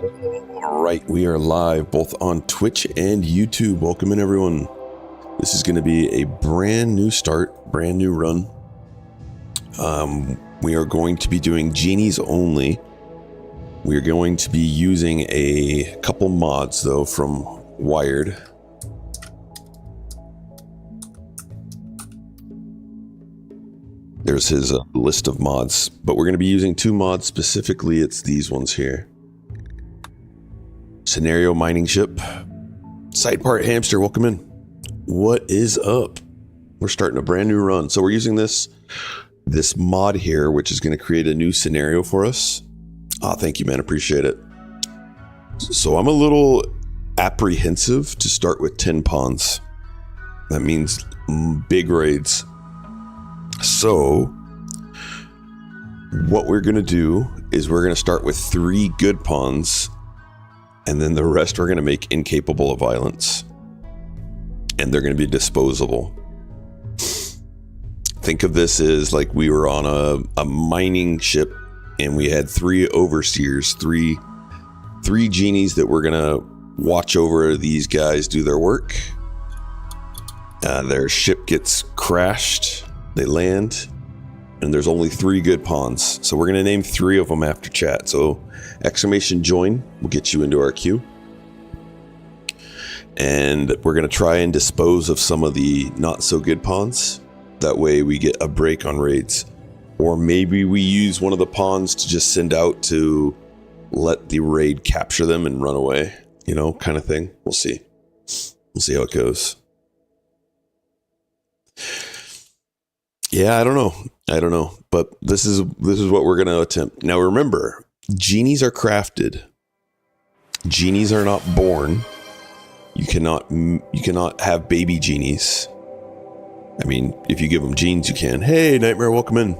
All right, we are live both on Twitch and YouTube. Welcome in, everyone. This is going to be a brand new start, brand new run. We are going to be doing Genies only. We are going to be using a couple mods, though, from Wired. There's his list of mods, but we're going to be using two mods specifically. It's these ones here. Scenario mining ship. Side part hamster, welcome in. What is up? We're starting a brand new run. So we're using this mod here, which is going to create a new scenario for us. Thank you, man. Appreciate it. So I'm a little apprehensive to start with 10 pawns. That means big raids. So what we're going to do is we're going to start with 3 good pawns, and then the rest we're going to make incapable of violence. And they're going to be disposable. Think of this as like we were on a mining ship, and we had 3 overseers, three genies that were going to watch over these guys do their work. Their ship gets crashed. They land, and there's only 3 good pawns. So we're going to name 3 of them after chat. So exclamation join will get you into our queue. And we're going to try and dispose of some of the not so good pawns. That way we get a break on raids. Or maybe we use one of the pawns to just send out to let the raid capture them and run away. You know, kind of thing. We'll see. We'll see how it goes. Yeah, I don't know. But this is what we're going to attempt. Now remember, genies are crafted. Genies are not born. You cannot have baby genies. I mean, if you give them genes, you can. Hey, Nightmare, welcome in.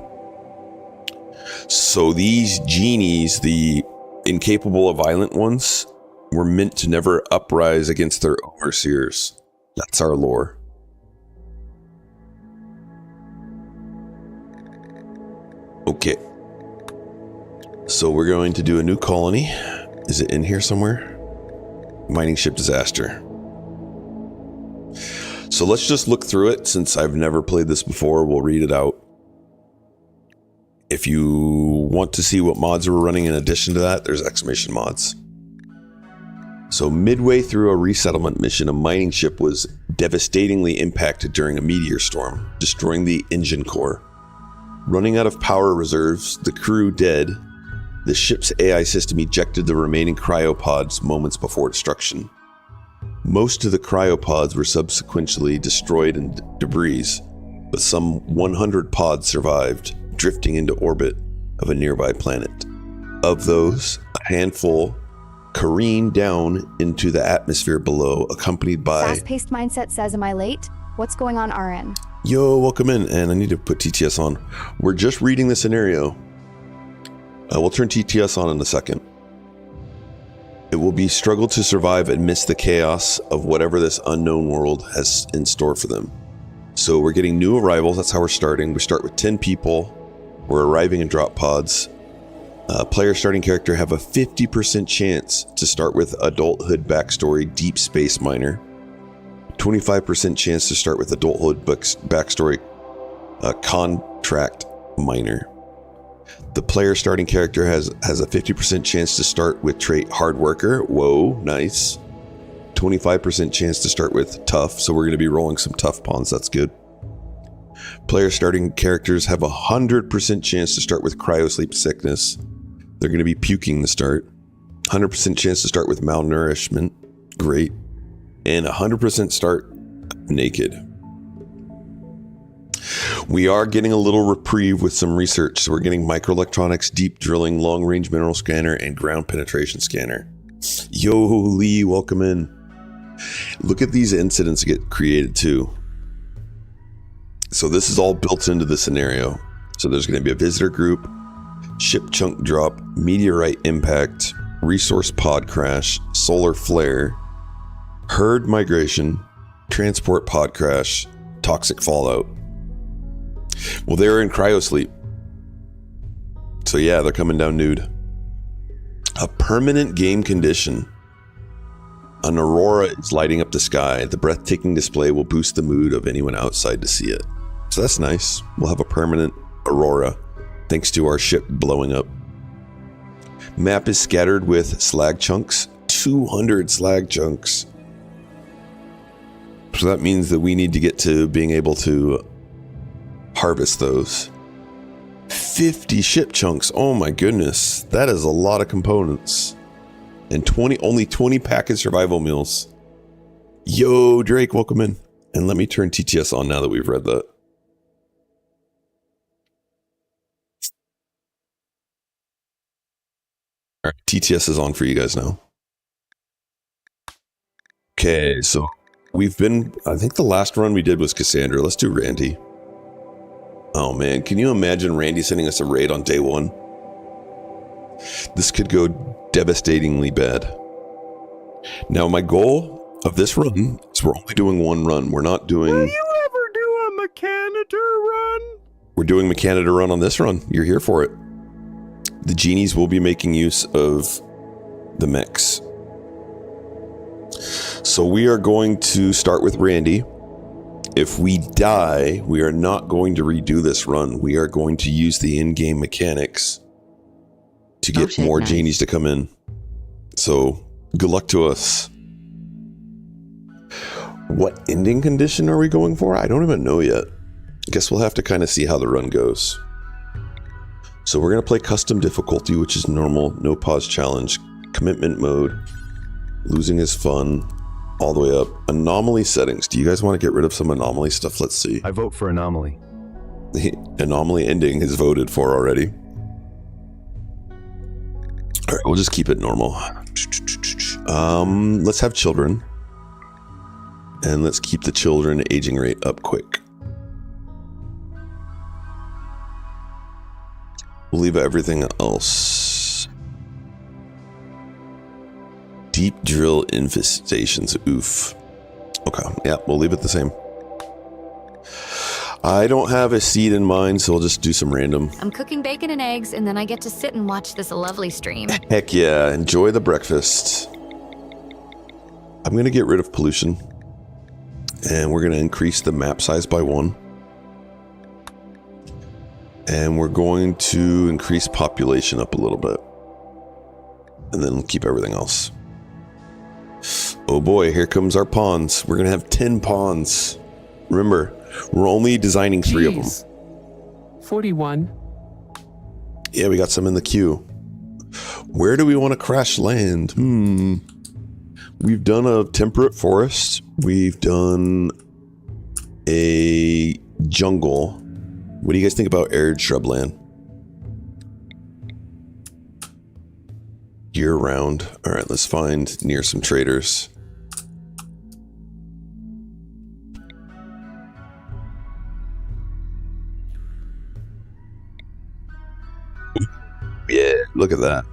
So these genies, the incapable of violent ones, were meant to never uprise against their overseers. That's our lore. Okay. So we're going to do a new colony. Is it in here somewhere? Mining ship disaster. So let's just look through it. Since I've never played this before, we'll read it out. If you want to see what mods we're running in addition to that, there's exclamation mods. So midway through a resettlement mission, a mining ship was devastatingly impacted during a meteor storm, destroying the engine core. Running out of power reserves, the crew dead, the ship's AI system ejected the remaining cryopods moments before destruction. Most of the cryopods were subsequently destroyed in debris, but some 100 pods survived, drifting into orbit of a nearby planet. Of those, a handful careened down into the atmosphere below, accompanied by... Fast-paced mindset says, am I late? What's going on RN? Yo, welcome in, and I need to put TTS on. We're just reading the scenario. We'll turn TTS on in a second. It will be struggle to survive amidst the chaos of whatever this unknown world has in store for them. So we're getting new arrivals. That's how we're starting. We start with 10 people. We're arriving in drop pods. Player starting character have a 50% chance to start with adulthood backstory deep space miner. 25% chance to start with adulthood backstory contract miner. The player starting character has a 50% chance to start with trait hard worker. Whoa, nice. 25% chance to start with tough, so we're going to be rolling some tough pawns. That's good. Player starting characters have a 100% chance to start with cryo-sleep sickness. They're going to be puking to start. 100% chance to start with malnourishment. Great. And 100% start naked. We are getting a little reprieve with some research. So we're getting microelectronics, deep drilling, long-range mineral scanner, and ground penetration scanner. Yo, Lee, welcome in. Look at these incidents get created too. So this is all built into the scenario. So there's going to be a visitor group, ship chunk drop, meteorite impact, resource pod crash, solar flare, herd migration, transport pod crash, toxic fallout. Well, they're in cryo sleep. So yeah, they're coming down nude. A permanent game condition. An aurora is lighting up the sky. The breathtaking display will boost the mood of anyone outside to see it. So that's nice. We'll have a permanent aurora thanks to our ship blowing up. Map is scattered with slag chunks. 200 slag chunks. So that means that we need to get to being able to harvest those. 50 ship chunks. Oh my goodness. That is a lot of components. And only 20 packet survival meals. Yo, Drake, welcome in. And let me turn TTS on now that we've read that. All right, TTS is on for you guys now. Okay, so we've been, I think the last run we did was Cassandra. Let's do Randy. Oh man, can you imagine Randy sending us a raid on day one? This could go devastatingly bad. Now my goal of this run is we're only doing one run. We're not doing... Will you ever do a Mechanitor run? We're doing Mechanitor run on this run. You're here for it. The Genies will be making use of the mechs. So we are going to start with Randy. If we die, we are not going to redo this run. We are going to use the in-game mechanics to get more Genies to come in. So good luck to us. What ending condition are we going for? I don't even know yet. Guess we'll have to kind of see how the run goes. So we're going to play custom difficulty, which is normal, no pause challenge, commitment mode, losing is fun, all the way up. Anomaly settings. Do you guys want to get rid of some anomaly stuff? Let's see. I vote for anomaly. The anomaly ending is voted for already. All right, we'll just keep it normal. Let's have children. And let's keep the children aging rate up quick. We'll leave everything else. Deep drill infestations. Oof. Okay, yeah, we'll leave it the same. I don't have a seed in mind, so I'll just do some random. I'm cooking bacon and eggs, and then I get to sit and watch this lovely stream. Heck yeah, enjoy the breakfast. I'm going to get rid of pollution. And we're going to increase the map size by 1. And we're going to increase population up a little bit. And then keep everything else. Oh boy, here comes our pawns. We're going to have 10 pawns. Remember, we're only designing 3 of them. 41. Yeah, we got some in the queue. Where do we want to crash land? We've done a temperate forest. We've done a jungle. What do you guys think about arid shrubland? Year round. All right, let's find near some traders. Yeah, look at that.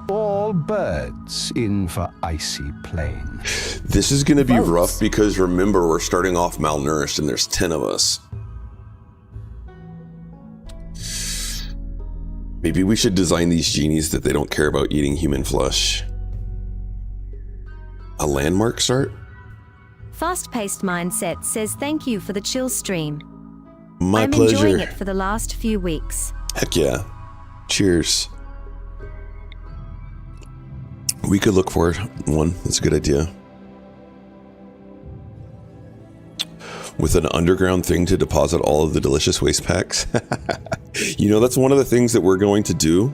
All birds in for icy plain. This is going to be rough because remember, we're starting off malnourished and there's 10 of us. Maybe we should design these genies that they don't care about eating human flesh. A landmark start? Fast-paced mindset says thank you for the chill stream. My pleasure. I'm enjoying it for the last few weeks. Heck yeah. Cheers. We could look for one. That's a good idea. With an underground thing to deposit all of the delicious waste packs. You know, that's one of the things that we're going to do.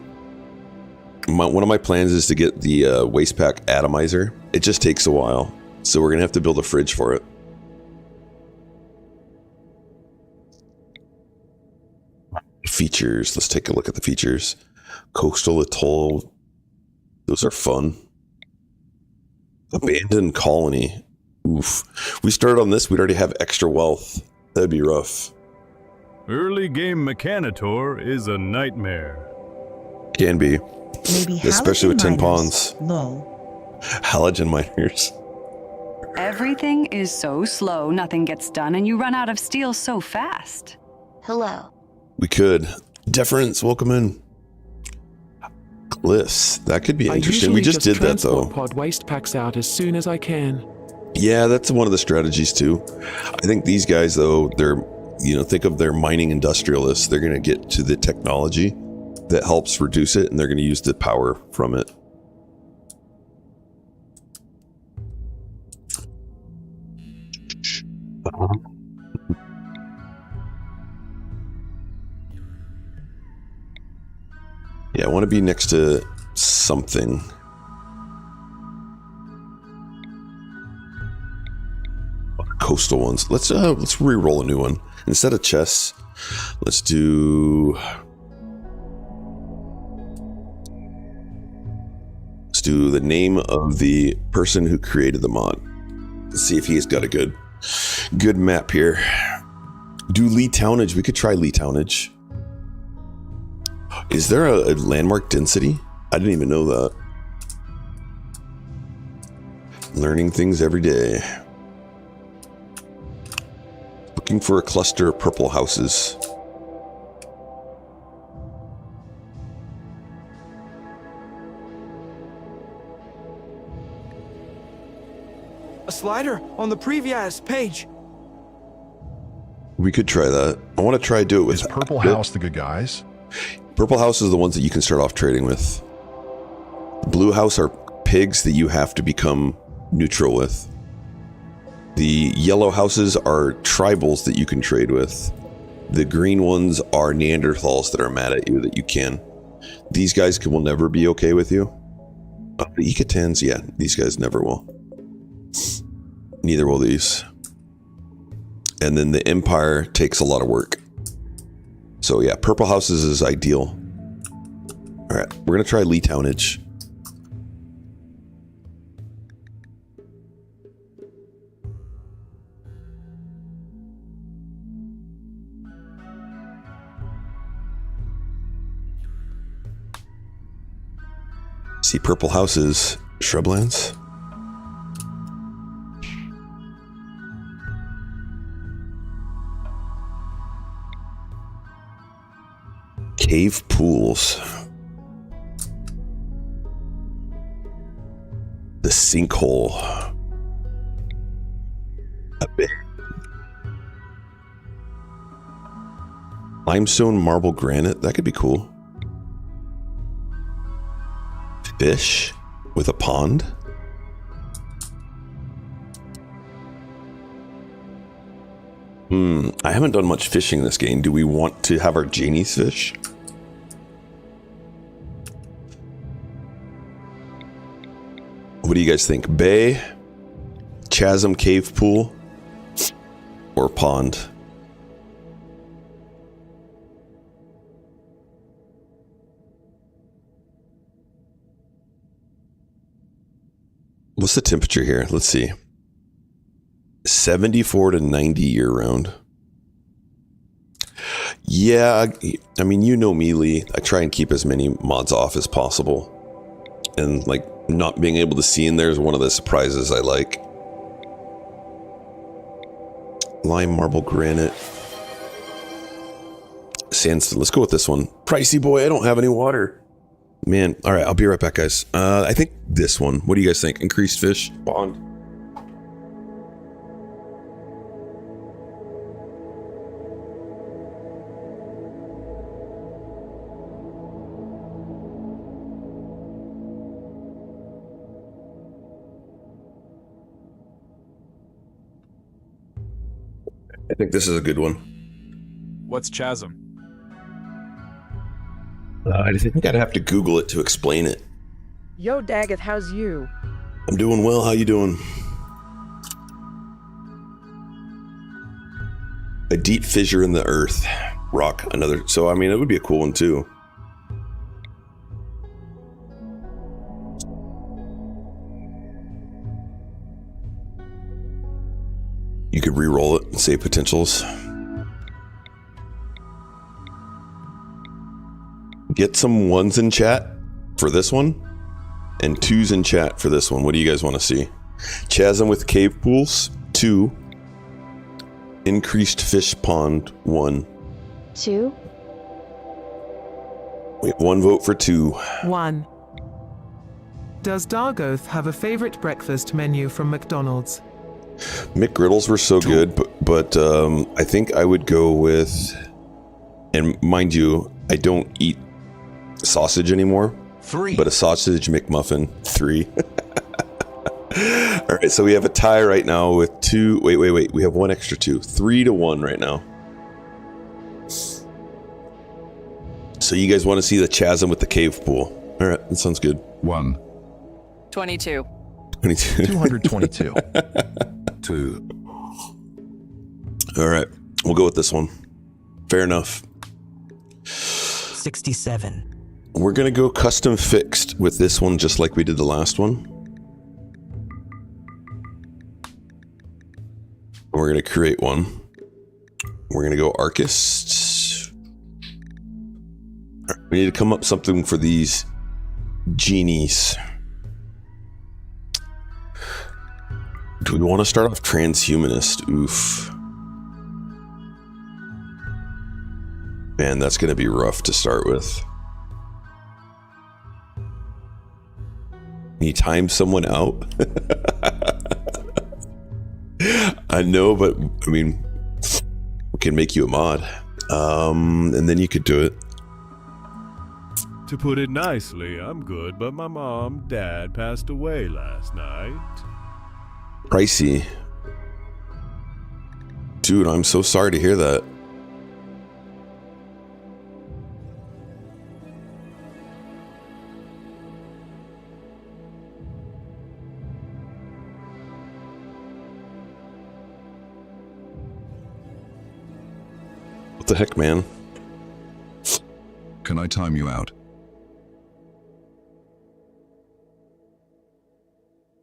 One of my plans is to get the waste pack atomizer. It just takes a while. So we're going to have to build a fridge for it. Features. Let's take a look at the features. Coastal atoll. Those are fun. Abandoned colony. Oof. We started on this, we'd already have extra wealth. That'd be rough. Early game Mechanitor is a nightmare. Can be. Maybe especially with 10 miners. pawns. Low. Halogen miners. Everything is so slow, nothing gets done, and you run out of steel so fast. Hello. We could. Deference, welcome in. Cliffs. That could be I interesting. usually We just did that transport though. pod waste packs out as soon as I can. Yeah, that's one of the strategies too. I think these guys though, they're, think of their mining industrialists. They're going to get to the technology that helps reduce it, and they're going to use the power from it. Yeah, I want to be next to something. Coastal ones. Let's re-roll a new one. Instead of chests, let's do the name of the person who created the mod. Let's see if he's got a good map here. Do Lee Townage. We could try Lee Townage. Is there a landmark density? I didn't even know that. Learning things every day. Looking for a cluster of purple houses. A slider on the previous page. We could try that. I want to try do it with Is Purple House the good guys? Purple House is the ones that you can start off trading with. Blue House are pigs that you have to become neutral with. The yellow houses are tribals that you can trade with. The green ones are Neanderthals that are mad at you that you can. These guys will never be okay with you. The Ecatans, yeah, these guys never will. Neither will these. And then the Empire takes a lot of work. So yeah, purple houses is ideal. All right, we're gonna try Lee Townage. See purple houses, shrublands. Cave pools. The sinkhole. A bit. Limestone, marble, granite. That could be cool. Fish with a pond. I haven't done much fishing this game. Do we want to have our Genies fish? What do you guys think? Bay, chasm, cave pool, or pond? What's the temperature here? Let's see. 74 to 90 year round. Yeah, I mean, you know me, Lee. I try and keep as many mods off as possible. And like not being able to see in there is one of the surprises I like. Lime, marble, granite. Sandstone. Let's go with this one. Pricey boy, I don't have any water. Man, all right, I'll be right back, guys. I think this one. What do you guys think? Increased fish? Bond. I think this is a good one. What's chasm? I think I'd have to Google it to explain it. Yo, Daggett, how's you? I'm doing well. How you doing? A deep fissure in the earth. Rock. Another. So, I mean, it would be a cool one, too. You could re-roll it and save potentials. Get some ones in chat for this one and twos in chat for this one. What do you guys want to see? Chasm with cave pools, 2. Increased fish pond, 1. 2. We have 1 vote for 2. 1. Does Dargoth have a favorite breakfast menu from McDonald's? McGriddles were so good, but I think I would go with, and mind you, I don't eat sausage anymore. 3. But a sausage McMuffin. 3. All right, so we have a tie right now with 2. Wait. We have 1 extra 2. 3-1 right now. So you guys want to see the chasm with the cave pool? All right, that sounds good. 1. 22. 22. 222. 2. All right, we'll go with this one. Fair enough. 67. We're going to go custom fixed with this one, just like we did the last one. We're going to create one. We're going to go Archist. We need to come up something for these genies. Do we want to start off transhumanist? Oof. Man, that's going to be rough to start with. Can you time someone out? I know, but I mean, we can make you a mod. And then you could do it. To put it nicely, I'm good, but my mom, dad passed away last night. Pricey. Dude, I'm so sorry to hear that. What the heck, man? Can I time you out?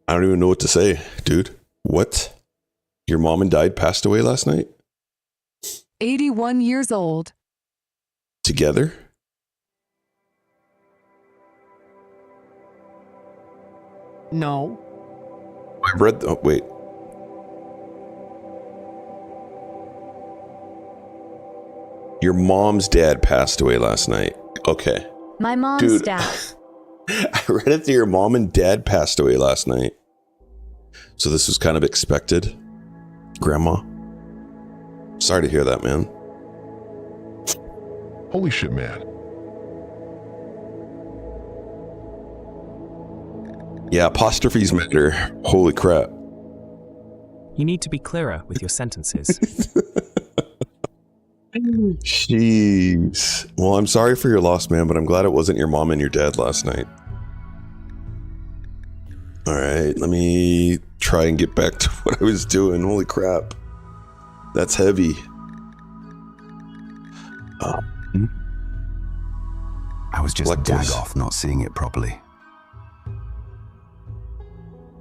I don't even know what to say, dude. What? Your mom and dad passed away last night? 81 years old. Together? No. I read. Oh, wait. Your mom's dad passed away last night. Okay. My mom's Dude, dad. I read it that your mom and dad passed away last night. So this was kind of expected. Grandma. Sorry to hear that, man. Holy shit, man. Yeah, apostrophes matter. Holy crap. You need to be clearer with your sentences. Jeez. Well, I'm sorry for your loss, man, but I'm glad it wasn't your mom and your dad last night. All right, let me try and get back to what I was doing. Holy crap. That's heavy. I was just Dagoth not seeing it properly.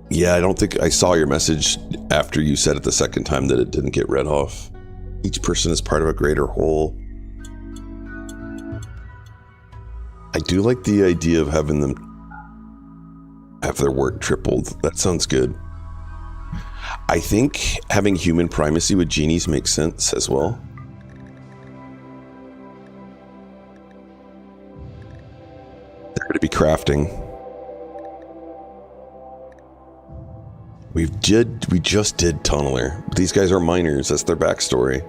Yeah, I don't think I saw your message after you said it the second time that it didn't get read off. Each person is part of a greater whole. I do like the idea of having them have their work tripled. That sounds good. I think having human primacy with genies makes sense as well. They're going to be crafting. We just did Tunneler. These guys are miners. That's their backstory.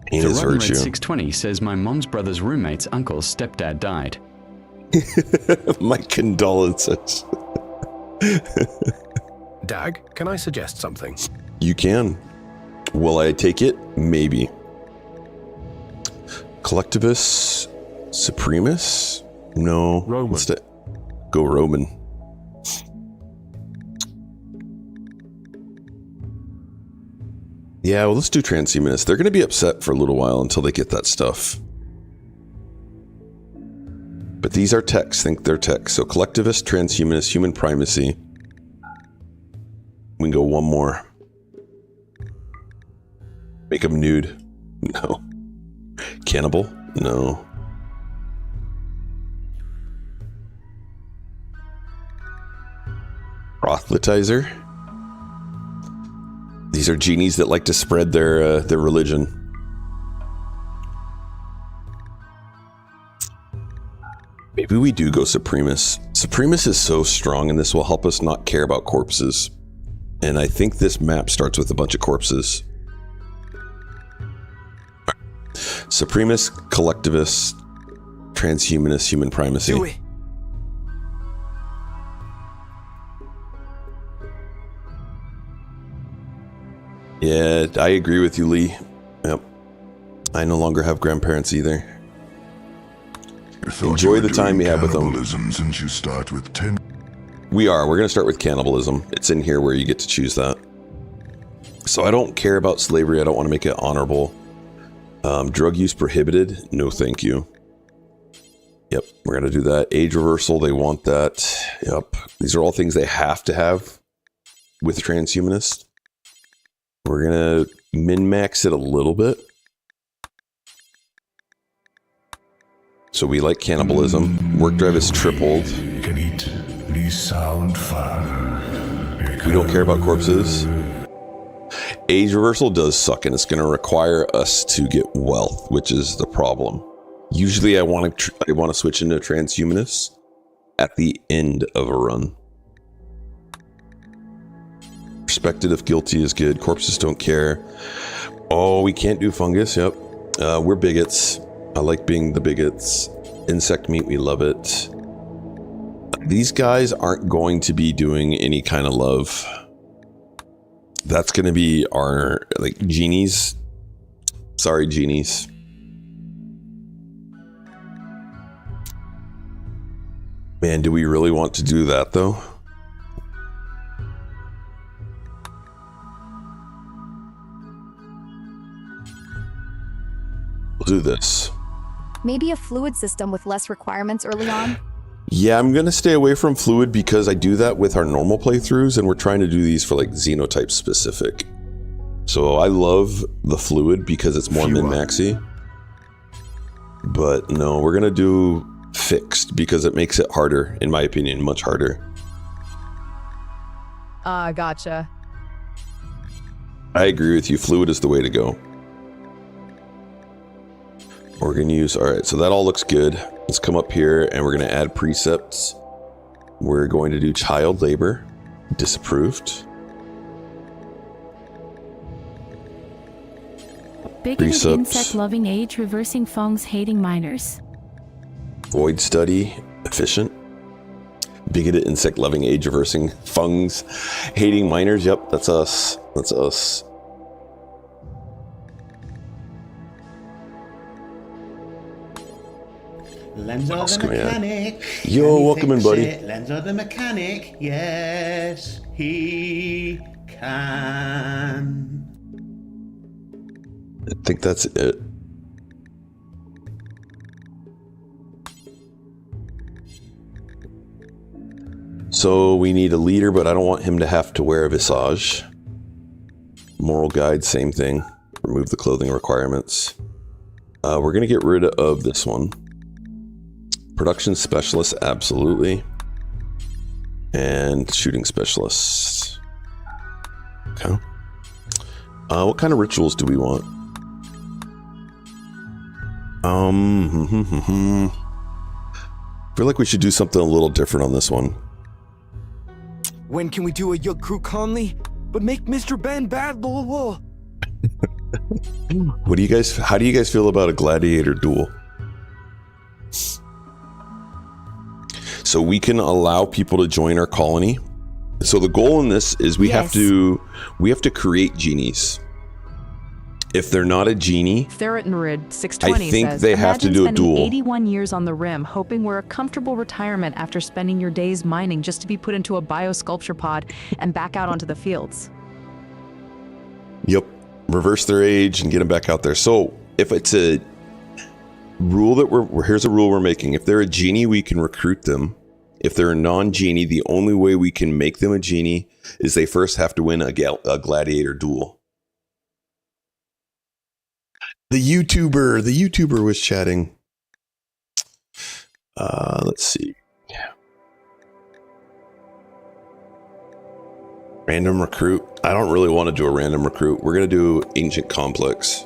Pain is virtue. 620 says my mom's brother's roommate's uncle's stepdad died. My condolences. Dag, can I suggest something? You can. Will I take it? Maybe. Collectivus Supremus? No. Roman. Go Roman. Yeah, well, let's do transhumanist. They're going to be upset for a little while until they get that stuff. But these are techs. Think they're techs. So collectivist, transhumanist, human primacy. We can go one more. Make them nude. No. Cannibal? No. Proselytizer? These These are genies that like to spread their religion. Maybe we do go Supremus. Supremus is so strong, and this will help us not care about corpses. And I think this map starts with a bunch of corpses. Supremus, Collectivist, Transhumanist, Human Primacy. Do it. Yeah, I agree with you, Lee. Yep. I no longer have grandparents either. Enjoy the time you have with them. Since you start with 10. We are. We're going to start with cannibalism. It's in here where you get to choose that. So I don't care about slavery. I don't want to make it honorable. Drug use prohibited. No, thank you. Yep, we're going to do that. Age reversal. They want that. Yep. These are all things they have to have with transhumanists. We're going to min-max it a little bit. So we like cannibalism. Work drive is tripled. We don't care about corpses. Age reversal does suck, and it's going to require us to get wealth, which is the problem. Usually I want to switch into transhumanist at the end of a run. Respected if guilty is good. Corpses don't care. Oh, we can't do fungus. Yep. We're bigots. I like being the bigots. Insect meat, we love it. These guys aren't going to be doing any kind of love. That's going to be our, like, genies. Sorry, genies. Man, do we really want to do that, though? We'll do this. Maybe a fluid system with less requirements early on? Yeah, I'm going to stay away from fluid because I do that with our normal playthroughs, and we're trying to do these for like xenotype specific. So I love the fluid because it's more min-maxy. But no, we're going to do fixed because it makes it harder, in my opinion, much harder. Gotcha. I agree with you. Fluid is the way to go. We're going to use, all right, so that all looks good. Let's come up here and we're going to add precepts. We're going to do child labor, disapproved. Bigoted insect-loving age reversing fungs-hating miners. Void study, efficient. Bigoted insect-loving age reversing fungs-hating miners. Yep, that's us. That's us. Lenzo the mechanic. Yo, welcome in, buddy. Lenzo the mechanic. Yes, he can. I think that's it. So we need a leader, but I don't want him to have to wear a visage. Moral guide, same thing. Remove the clothing requirements. We're going to get rid of this one. Production specialist, absolutely. And shooting specialist. Okay. What kind of rituals do we want? I feel like we should do something a little different on this one. When can we do a Yug Crew Conley? But make Mr. Ben bad, lol. What do you guys, how do you guys feel about a gladiator duel? So we can allow people to join our colony. So the goal in this is we have to create genies. If they're not a genie, Ferretenrid 620 I think says, they have to do a duel. 81 years on the rim, hoping we're a comfortable retirement after spending your days mining just to be put into a biosculpture pod and back out onto the fields. Yep. Reverse their age and get them back out there. So if it's a rule that here's a rule we're making. If they're a genie, we can recruit them. If they're a non-genie, the only way we can make them a genie is they first have to win a gladiator duel. The YouTuber was chatting. Let's see. Random recruit. I don't really want to do a random recruit. We're going to do ancient complex.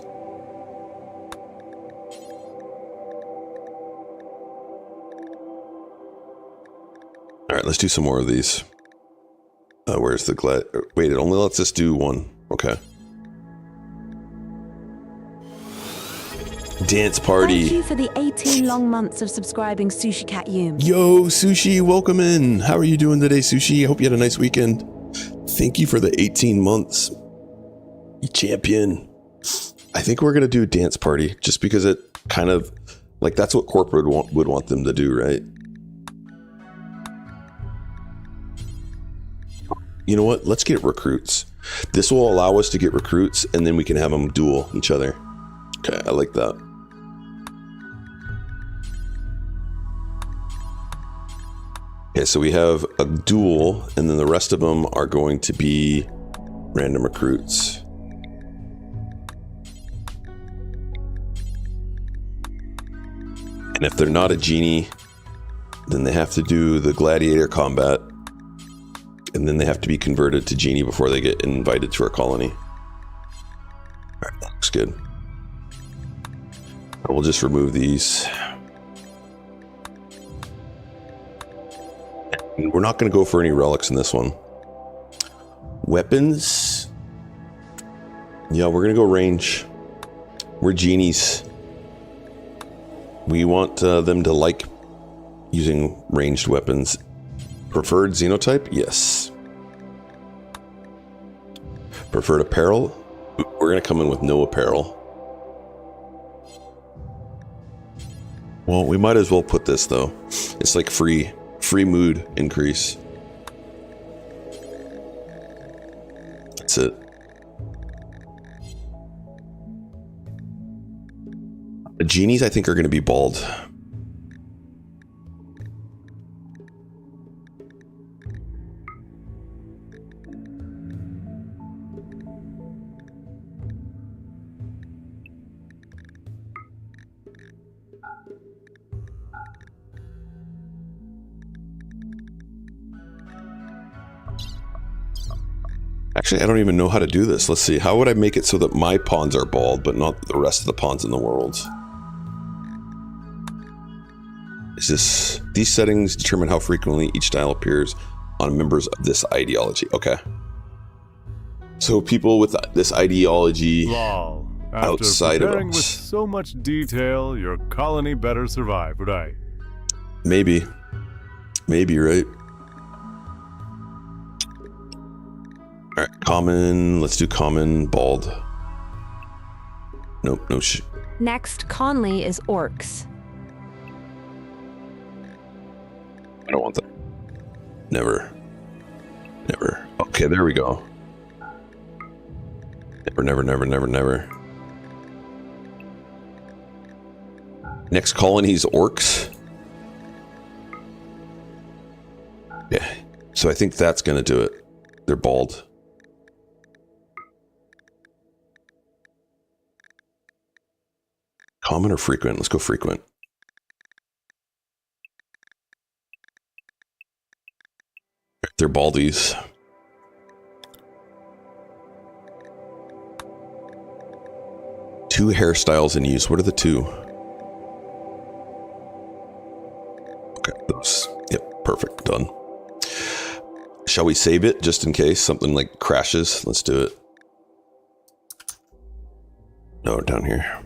All right, let's do some more of these. Where's the glad? Wait, it only lets us do one. Okay. Dance party. Thank you for the 18 long months of subscribing, Sushi Cat Yum. Yo, Sushi, welcome in. How are you doing today, Sushi? I hope you had a nice weekend. Thank you for the 18 months. You champion. I think we're going to do dance party just because it kind of, like, that's what corporate would want them to do, right? You know what? Let's get recruits. This will allow us to get recruits, and then we can have them duel each other. Okay, I like that. Okay, so we have a duel, and then the rest of them are going to be random recruits. And if they're not a genie, then they have to do the gladiator combat, and then they have to be converted to genie before they get invited to our colony. All right, that looks good. We'll just remove these. And we're not going to go for any relics in this one. Weapons. Yeah, we're going to go range. We're genies. We want them to like using ranged weapons. Preferred xenotype? Yes. Preferred apparel? We're going to come in with no apparel. Well, we might as well put this, though. It's like free mood increase. That's it. The genies, I think, are going to be bald. Actually, I don't even know how to do this. Let's see. How would I make it so that my pawns are bald, but not the rest of the pawns in the world? Is this... These settings determine how frequently each style appears on members of this ideology. Okay. So people with this ideology outside of us. With so much detail, your colony better survive, right? Maybe. Maybe, right? All right, common. Let's do common, bald. Nope, no shit. Next, Conley is orcs. I don't want that. Never. Never. Okay, there we go. Never, never, never, never, never. Next colony is orcs. Yeah. So I think that's going to do it. They're bald. Common or frequent? Let's go frequent. They're baldies. Two hairstyles in use. What are the two? Okay, those. Yep, perfect. Done. Shall we save it just in case something like crashes? Let's do it. No, down here.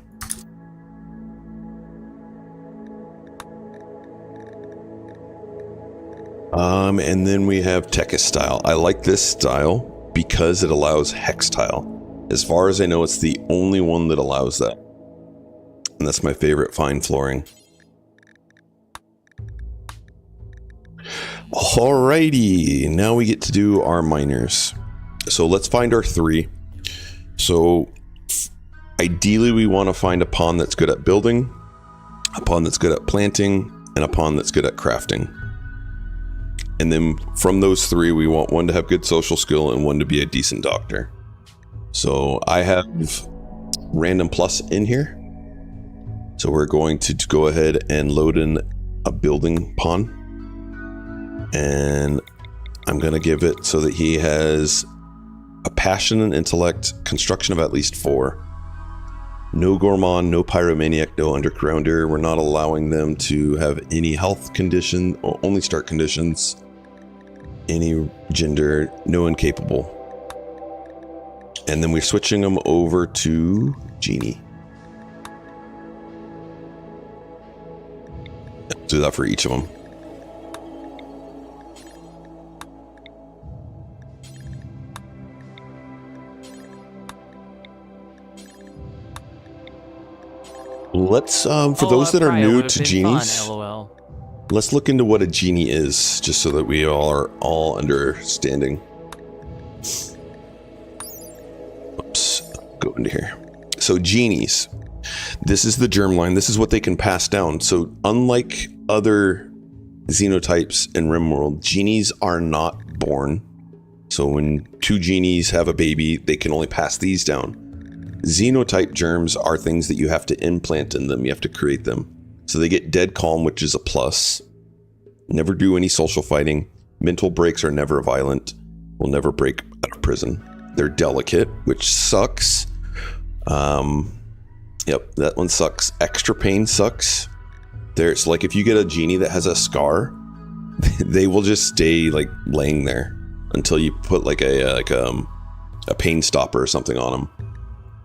And then we have Tekis style. I like this style because it allows hex tile. As far as I know, it's the only one that allows that. And that's my favorite fine flooring. Alrighty, now we get to do our miners. So let's find our three. So ideally we want to find a pawn that's good at building, a pawn that's good at planting, and a pawn that's good at crafting. And then from those three, we want one to have good social skill and one to be a decent doctor. So I have random plus in here. So we're going to go ahead and load in a building pawn. And I'm going to give it so that he has a passion and intellect, construction of at least 4. No gourmand, no pyromaniac, no undergrounder. We're not allowing them to have any health condition, or only start conditions. Any gender, no incapable. And then we're switching them over to Genie. Do that for each of them. Let's, for those that are new to Genies, let's look into what a Genie is, just so that we all are understanding. Oops, go into here. So Genies, this is the germline. This is what they can pass down. So unlike other xenotypes in RimWorld, Genies are not born. So when 2 Genies have a baby, they can only pass these down. Xenotype germs are things that you have to implant in them. You have to create them. So they get dead calm, which is a plus. Never do any social fighting. Mental breaks are never violent. Will never break out of prison. They're delicate, which sucks. Yep, that one sucks. Extra pain sucks. There's like, if you get a Genie that has a scar, they will just stay like laying there until you put like a pain stopper or something on them.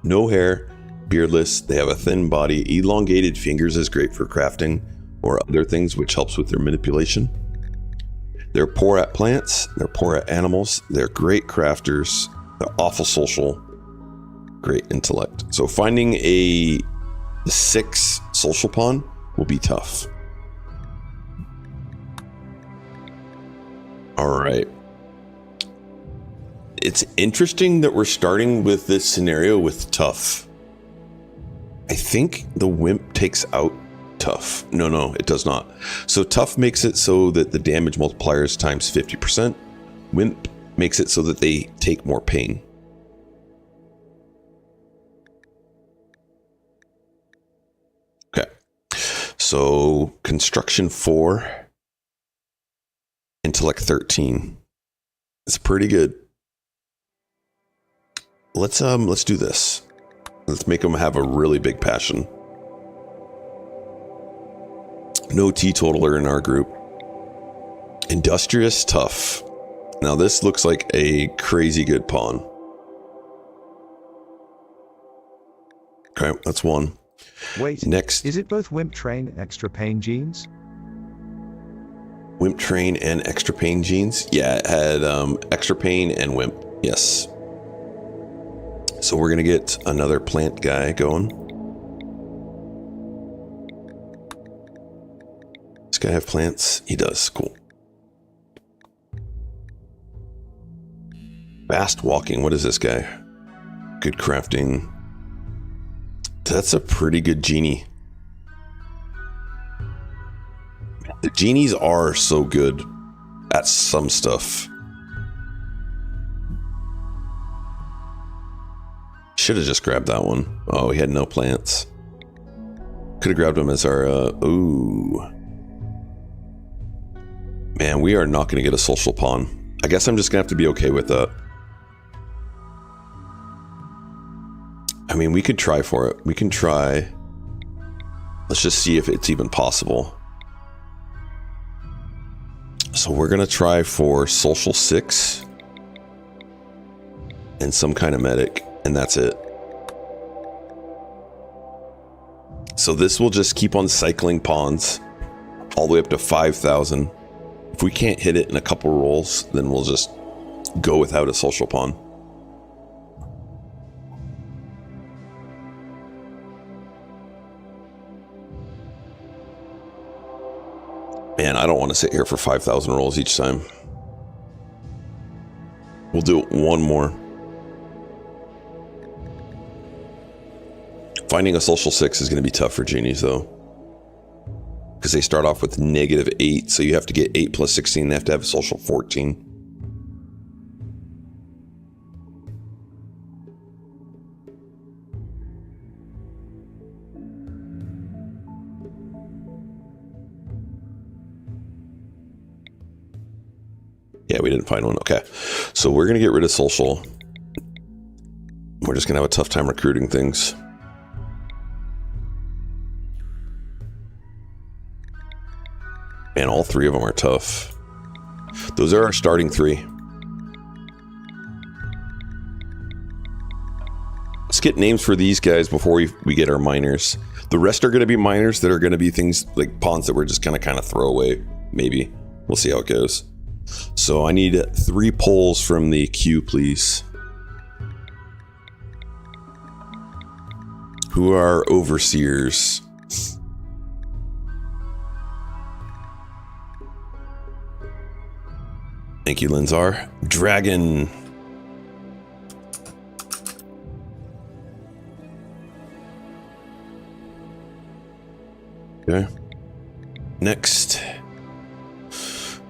No hair, beardless, they have a thin body. Elongated fingers is great for crafting or other things, which helps with their manipulation. They're poor at plants, they're poor at animals, they're great crafters, they're awful social, great intellect. So finding a 6 social pawn will be tough. All right. It's interesting that we're starting with this scenario with tough. I think the wimp takes out tough. No, it does not. So tough makes it so that the damage multiplier is times 50%. Wimp makes it so that they take more pain. Okay. So construction 4, intellect 13. It's pretty good. Let's do this. Let's make them have a really big passion. No teetotaler in our group. Industrious, tough. Now this looks like a crazy good pawn. Okay, that's one. Wait, next. Is it both Wimp Train and Extra Pain genes? Wimp Train and Extra Pain genes? Yeah, it had Extra Pain and Wimp. Yes. So we're going to get another plant guy going. Does this guy have plants? He does. Cool. Fast walking. What is this guy? Good crafting. That's a pretty good Genie. The Genies are so good at some stuff. Should have just grabbed that one. Oh, he had no plants. Could have grabbed him as our, ooh. Man, we are not going to get a social pawn. I guess I'm just going to have to be okay with that. I mean, we could try for it. We can try. Let's just see if it's even possible. So we're going to try for social 6 and some kind of medic. And that's it. So this will just keep on cycling pawns all the way up to 5,000. If we can't hit it in a couple rolls, then we'll just go without a social pawn. Man, I don't want to sit here for 5,000 rolls each time. We'll do it one more. Finding a social 6 is going to be tough for Genies, though. Because they start off with -8, so you have to get 8 plus 16, they have to have a social 14. Yeah, we didn't find one. Okay. So we're going to get rid of social. we're just going to have a tough time recruiting things. And all 3 of them are tough. Those are our starting 3. Let's get names for these guys before we get our miners. The rest are going to be miners that are going to be things like pawns that we're just going to kind of throw away. Maybe. We'll see how it goes. So I need 3 polls from the queue, please. Who are overseers? Thank you, Linzar. Dragon. Okay. Next.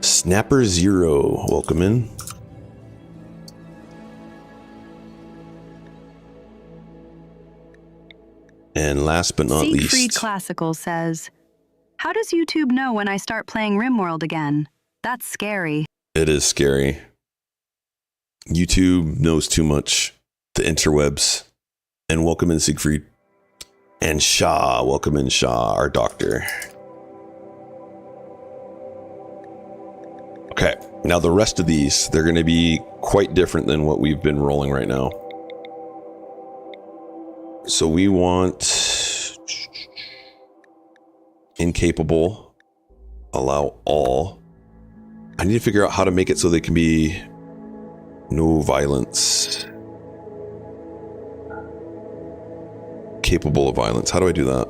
Snapper Zero. Welcome in. And last but not Siegfried least. Classical says, "How does YouTube know when I start playing RimWorld again? That's scary." It is scary. YouTube knows too much. The interwebs. And welcome in, Siegfried. And Shah. Welcome in, Shah, our doctor. Okay. Now the rest of these, they're going to be quite different than what we've been rolling right now. So we want incapable, allow all. I need to figure out how to make it so they can be no violence. Capable of violence. How do I do that?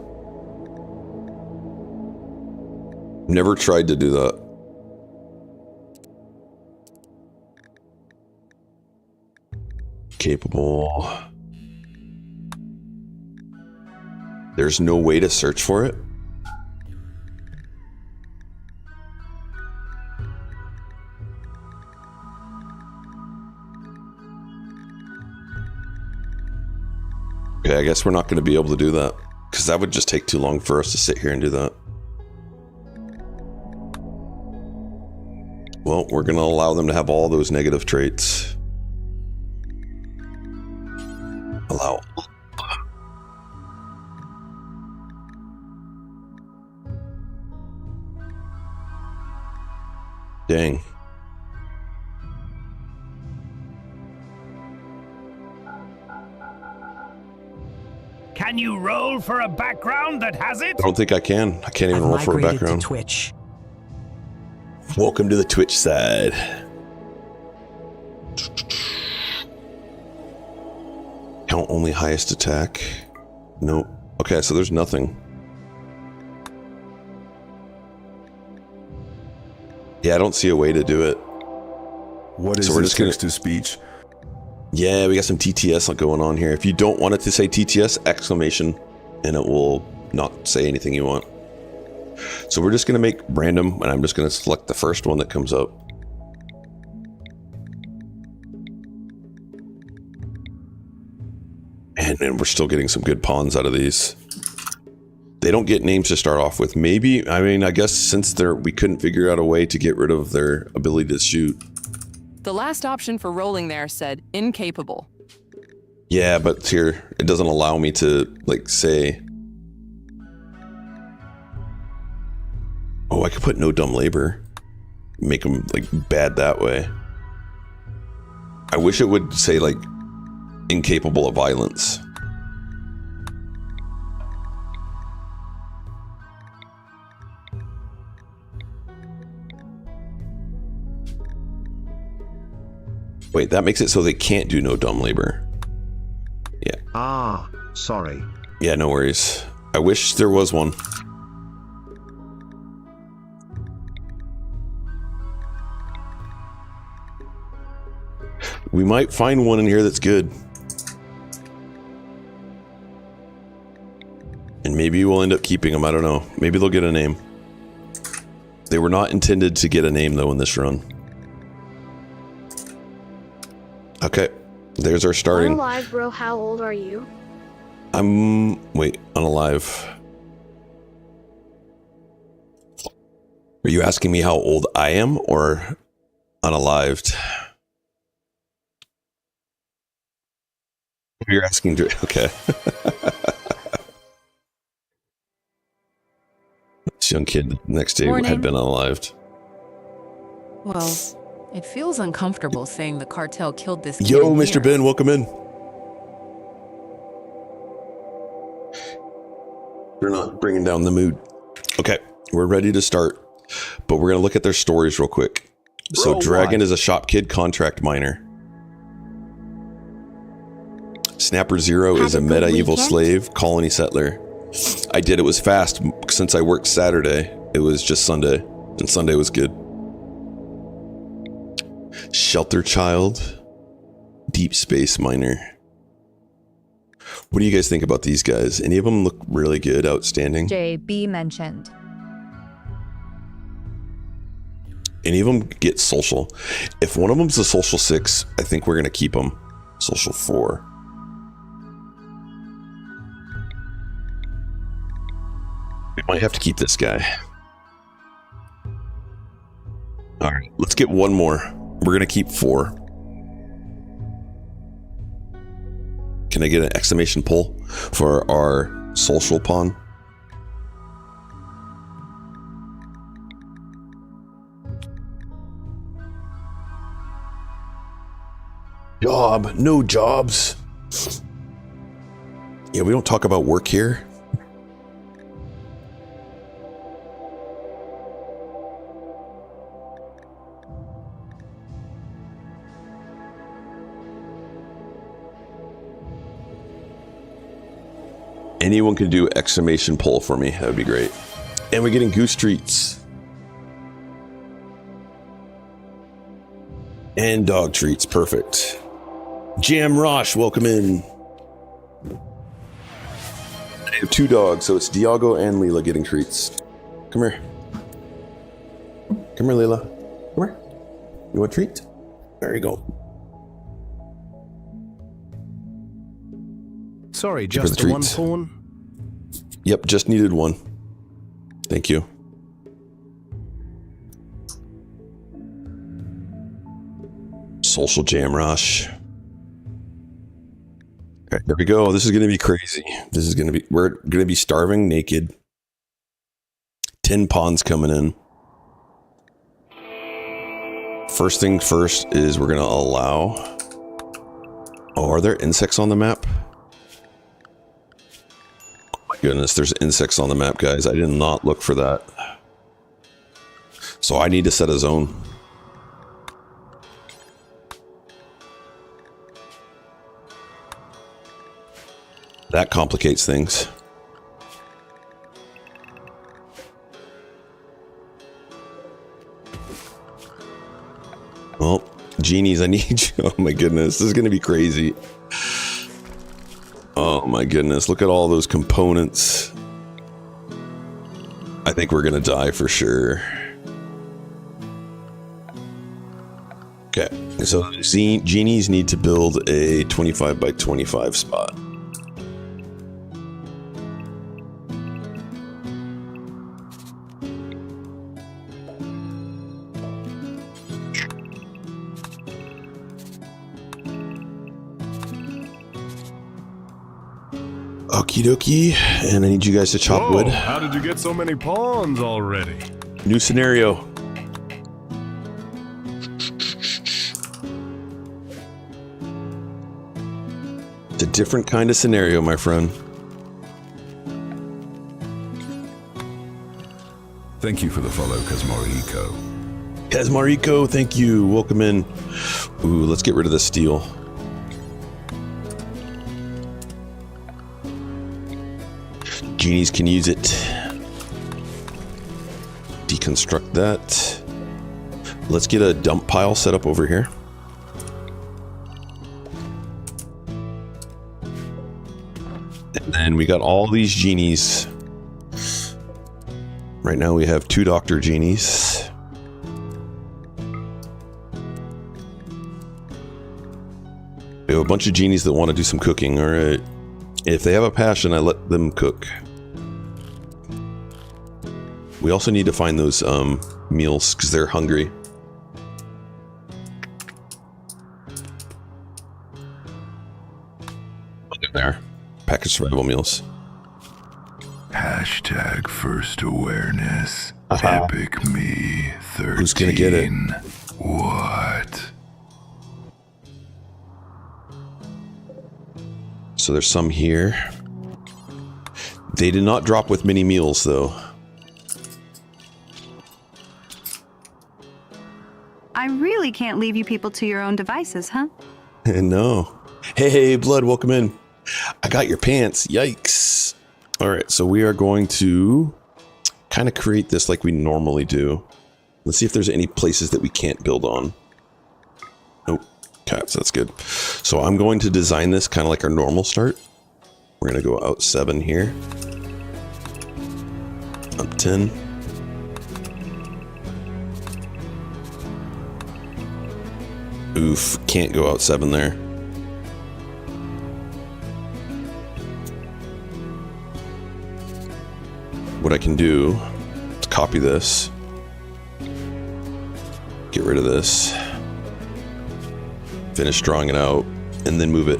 Never tried to do that. Capable. There's no way to search for it. Okay, I guess we're not going to be able to do that because that would just take too long for us to sit here and do that. Well, we're going to allow them to have all those negative traits. Allow. Dang. Can you roll for a background that has it? I don't think I can. I can't even roll for a background. To Twitch. Welcome to the Twitch side. Count only highest attack. Nope. Okay, so there's nothing. Yeah, I don't see a way to do it. What is this text-to-speech? Yeah, we got some TTS going on here. If you don't want it to say TTS, exclamation, and it will not say anything you want. So we're just going to make random, and I'm just going to select the first one that comes up. And then we're still getting some good pawns out of these. They don't get names to start off with. Maybe, I mean, I guess since we couldn't figure out a way to get rid of their ability to shoot. The last option for rolling there said incapable. Yeah, but here, it doesn't allow me to, like, say... Oh, I could put no dumb labor. Make them, like, bad that way. I wish it would say, like, incapable of violence. Wait, that makes it so they can't do no dumb labor. Yeah. Ah, sorry. Yeah, no worries. I wish there was one. We might find one in here that's good. And maybe we'll end up keeping them, I don't know. Maybe they'll get a name. They were not intended to get a name though in this run. Okay, there's our starting. Unalive, bro, how old are you? Wait, unalive. Are you asking me how old I am or unalived? You're asking to... Okay. This young kid next day Morning. had been unalived. Well, it feels uncomfortable saying the cartel killed this kid. Yo, in Mr. here. Ben, welcome in. We're not bringing down the mood. Okay, we're ready to start, but we're going to look at their stories real quick. So Dragon is a shop kid contract miner. Snapper Zero is a medieval slave colony settler. I did. It was fast since I worked Saturday. It was just Sunday, and Sunday was good. Shelter Child, Deep Space Miner. What do you guys think about these guys? Any of them look really good, outstanding? JB mentioned. Any of them get social. If one of them's a social 6, I think we're going to keep them. Social 4. We might have to keep this guy. All right, let's get one more. We're going to keep 4. Can I get an exclamation pull for our social pawn? Job, no jobs. Yeah, we don't talk about work here. Anyone can do exclamation pull for me. That would be great. And we're getting goose treats. And dog treats. Perfect. Jam Rosh, welcome in. I have 2 dogs, so it's Diago and Leela getting treats. Come here. Come here, Leela. Come here. You want a treat? There you go. Sorry, just the one pawn? Yep, just needed 1. Thank you. Social Jam Rush. Okay, there we go. This is going to be crazy. This is going to be... We're going to be starving naked. 10 pawns coming in. First thing first is we're going to allow... Oh, are there insects on the map? Goodness, there's insects on the map, guys. I did not look for that. So I need to set a zone. That complicates things. Well, Genies, I need you. Oh my goodness, this is going to be crazy. Oh my goodness, look at all those components. I think we're gonna die for sure. Okay, so Genies need to build a 25 by 25 spot. Okie dokie, and I need you guys to chop wood. How did you get so many pawns already? New scenario. It's a different kind of scenario, my friend. Thank you for the follow, Kazmariko. Kazmariko, thank you. Welcome in. Ooh, let's get rid of the steel. Genies can use it. Deconstruct that. Let's get a dump pile set up over here. And then we got all these genies. Right now we have 2 Dr. Genies. We have a bunch of genies that want to do some cooking. All right. If they have a passion, I let them cook. We also need to find those meals because they're hungry. there. Packaged survival meals. Hashtag first awareness. Epic me 13. Who's gonna get it? What? So there's some here. They did not drop with mini meals though. I really can't leave you people to your own devices, huh? No. Hey, Blood, welcome in. I got your pants. Yikes. All right, so we are going to kind of create this like we normally do. Let's see if there's any places that we can't build on. Nope. Cats, that's good. So I'm going to design this kind of like our normal start. We're going to go out 7 here. Up 10. Oof, can't go out 7 there. What I can do is copy this, get rid of this, finish drawing it out, and then move it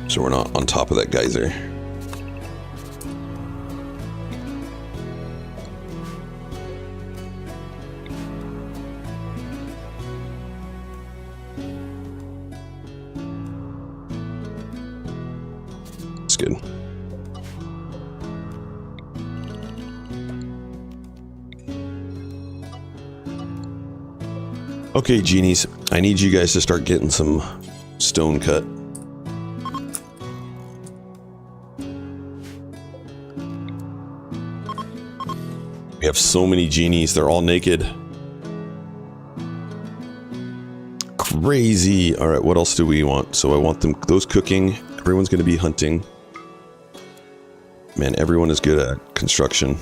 so we're not on top of that geyser. It's good. Okay, Genies, I need you guys to start getting some stone cut. We have so many Genies, they're all naked. Crazy. All right, what else do we want? So I want them, those cooking. Everyone's going to be hunting. Man, everyone is good at construction.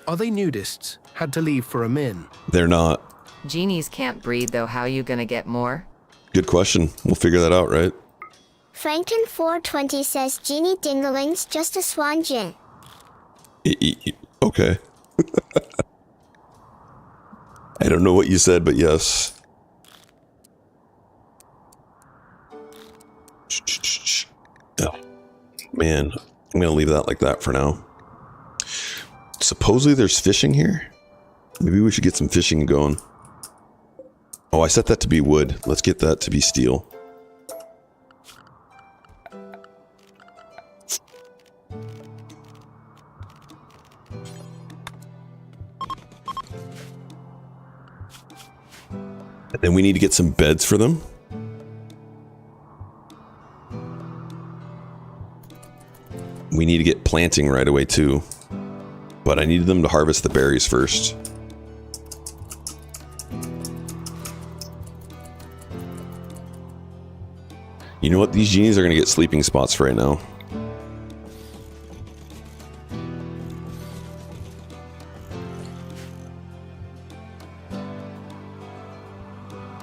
Are they nudists? Had to leave for a min? They're not. Genies can't breed, though. How are you gonna get more? Good question. We'll figure that out, right? Franken420 says Genie Dingling's just a swan gin. Okay. I don't know what you said, but yes. Oh, man, I'm gonna leave that like that for now. Supposedly there's fishing here. Maybe we should get some fishing going. Oh, I set that to be wood. Let's get that to be steel. And then we need to get some beds for them. We need to get planting right away too. But I needed them to harvest the berries first. You know what? These Genies are going to get sleeping spots for right now.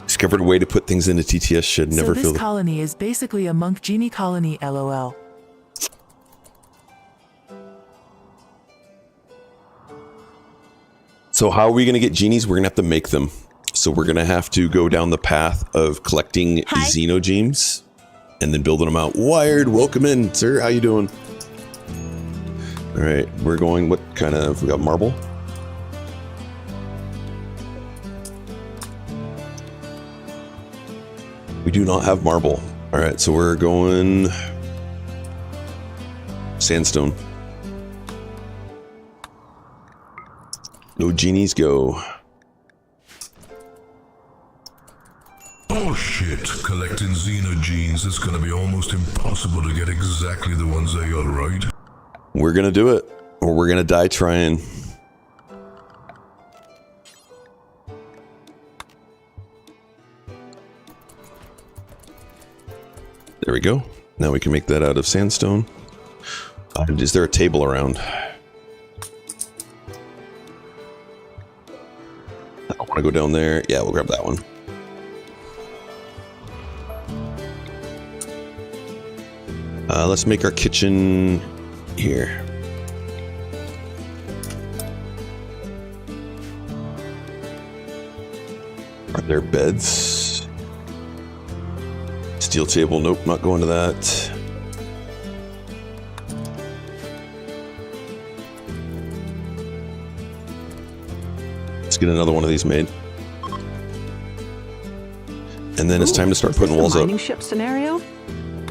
Discovered a way to put things into TTS should never feel. So this colony is basically a monk Genie colony, LOL. So how are we going to get Genies? We're going to have to make them. So we're going to have to go down the path of collecting xenogems and then building them out. Wired, welcome in, sir. How you doing? All right, we're going, what kind of, we got marble? We do not have marble. All right, so we're going sandstone. No Genies, go. Bullshit. Collecting xenogenes is gonna be almost impossible to get exactly the ones they got right. We're gonna do it, or we're gonna die trying. There we go. Now we can make that out of sandstone. Is there a table around? I don't want to go down there. Yeah, we'll grab that one. Let's make our kitchen here. Are there beds? Steel table, nope, not going to that. Let's get another one of these made. And then it's time to start putting walls up. Mining ship scenario?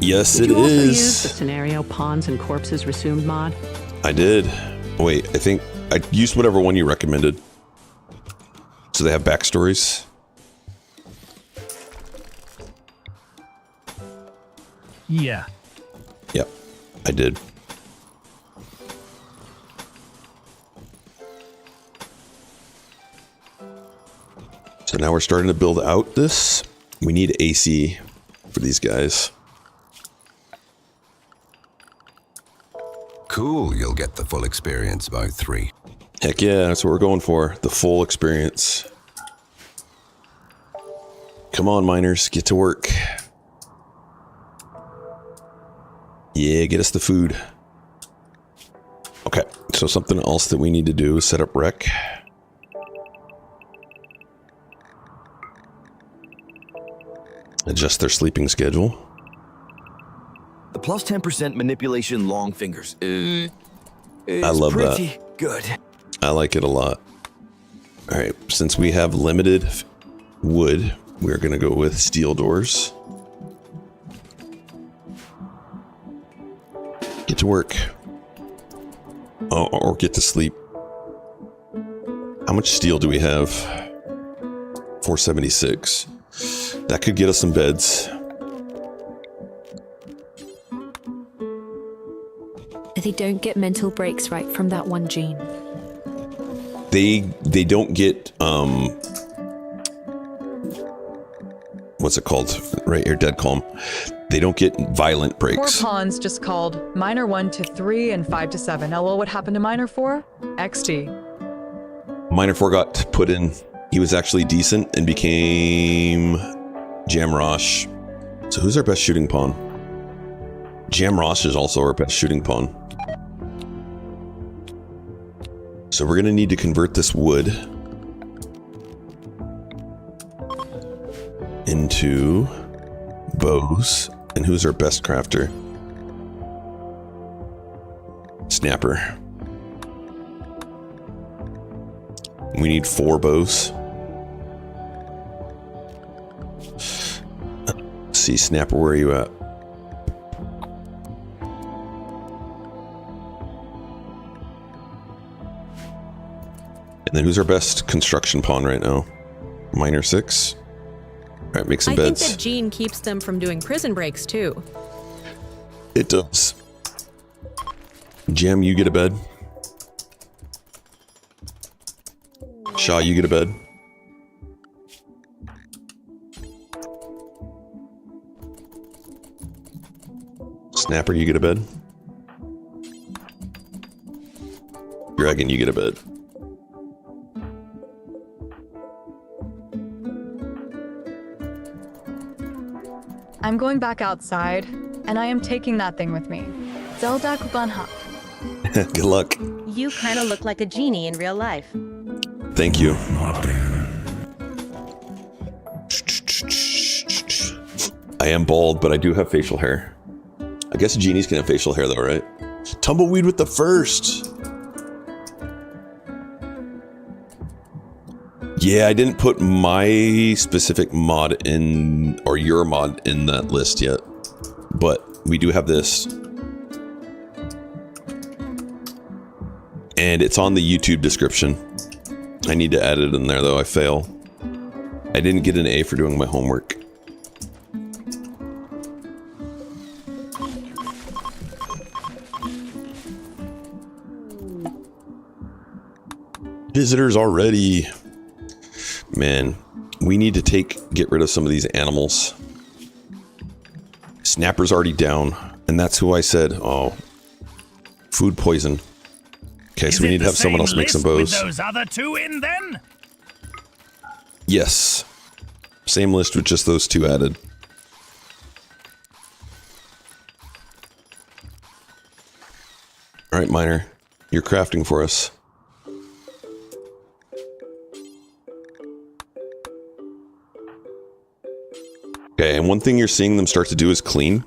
Yes, Did it you also is. use the scenario pawns and corpses resumed mod? I did. Wait, I think I used whatever one you recommended. So they have backstories. Yeah. Yep, I did. So now we're starting to build out this. We need AC for these guys. Cool, you'll get the full experience about 3. Heck yeah, that's what we're going for. The full experience. Come on, miners, get to work. Yeah, get us the food. Okay, so something else that we need to do is set up rec. Adjust their sleeping schedule. The plus 10% manipulation long fingers. I love that. pretty good. I like it a lot. Alright, since we have limited wood, we're going to go with steel doors. Get to work. Oh, or get to sleep. How much steel do we have? 476. That could get us some beds. They don't get mental breaks right from that one gene. They don't get what's it called? Right here, dead calm. They don't get violent breaks. 4 pawns just called Miner 1 to 3 and 5 to 7. LOL, what happened to Miner 4? XT. Miner 4 got put in. He was actually decent and became Jamrosh. So who's our best shooting pawn? Jamrosh is also our best shooting pawn. So we're going to need to convert this wood into bows. And who's our best crafter? Snapper. We need 4 bows. Let's see, Snapper, where are you at? And then who's our best construction pawn right now? Miner 6. All right, make some beds. I think that Gene keeps them from doing prison breaks too. It does. Jam, you get a bed. Shaw, you get a bed. Snapper, you get a bed. Dragon, you get a bed. I'm going back outside, and I am taking that thing with me. Zelda Kubanha. Good luck. You kind of look like a genie in real life. Thank you. I am bald, but I do have facial hair. I guess genies can have facial hair though, right? Tumbleweed with the first. Yeah, I didn't put my specific mod in, or your mod in that list yet. But we do have this. And it's on the YouTube description. I need to add it in there though, I fail. I didn't get an A for doing my homework. Visitors already. Man, we need to get rid of some of these animals. Snapper's already down, and that's who I said, oh, food poison. Okay, so we need to have someone else make some bows. With those other 2 in then? Yes. Same list with just those 2 added. All right, Miner, you're crafting for us. Okay, and one thing you're seeing them start to do is clean.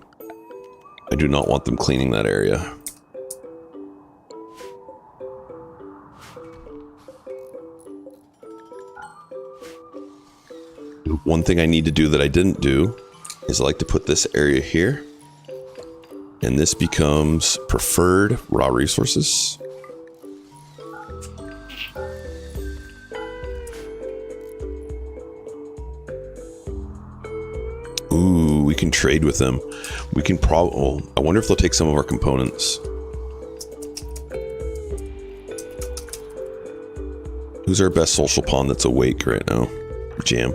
I do not want them cleaning that area. One thing I need to do that I didn't do is I like to put this area here. And this becomes preferred raw resources. Ooh, we can trade with them. We can probably... Oh, I wonder if they'll take some of our components. Who's our best social pawn that's awake right now? Jam.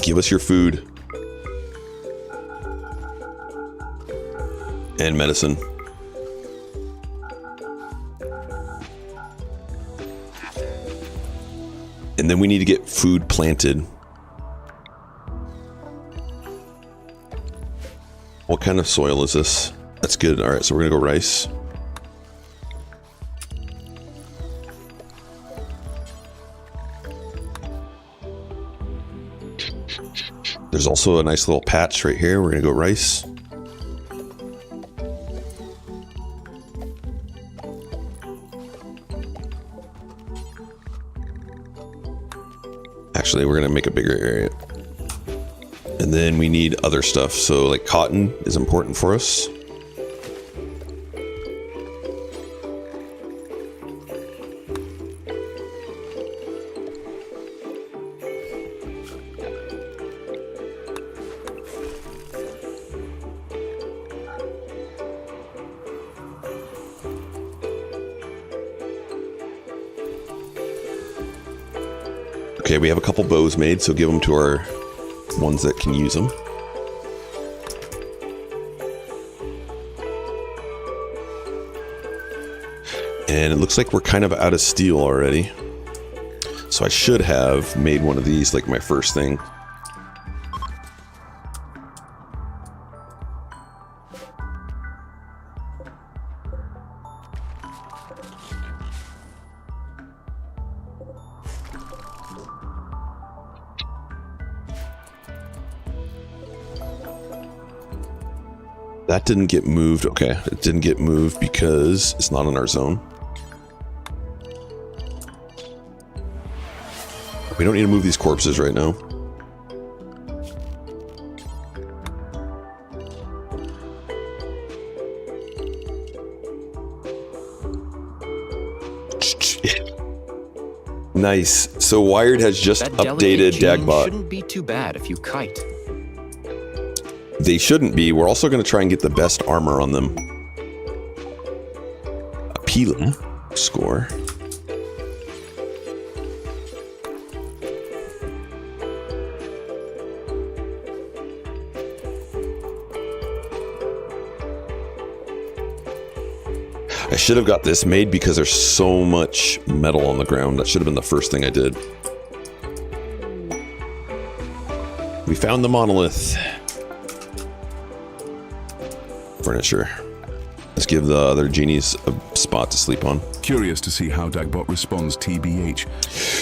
Give us your food. And medicine. And then we need to get food planted. What kind of soil is this? That's good. Alright, so we're gonna go rice. There's also a nice little patch right here. We're gonna go rice. Actually, we're gonna make a bigger area. And then we need other stuff. So like cotton is important for us. Okay, we have a couple bows made, so give them to our ones that can use them. And it looks like we're kind of out of steel already. So I should have made one of these like my first thing. That didn't get moved. Okay, it didn't get moved because it's not in our zone. We don't need to move these corpses right now. Nice. So Wired has just updated Dagbot. Shouldn't be too bad if you kite. They shouldn't be. We're also going to try and get the best armor on them. Appealing score. I should have got this made because there's so much metal on the ground. That should have been the first thing I did. We found the monolith. Furniture. Let's give the other genies a spot to sleep on. Curious to see how Dagbot responds TBH.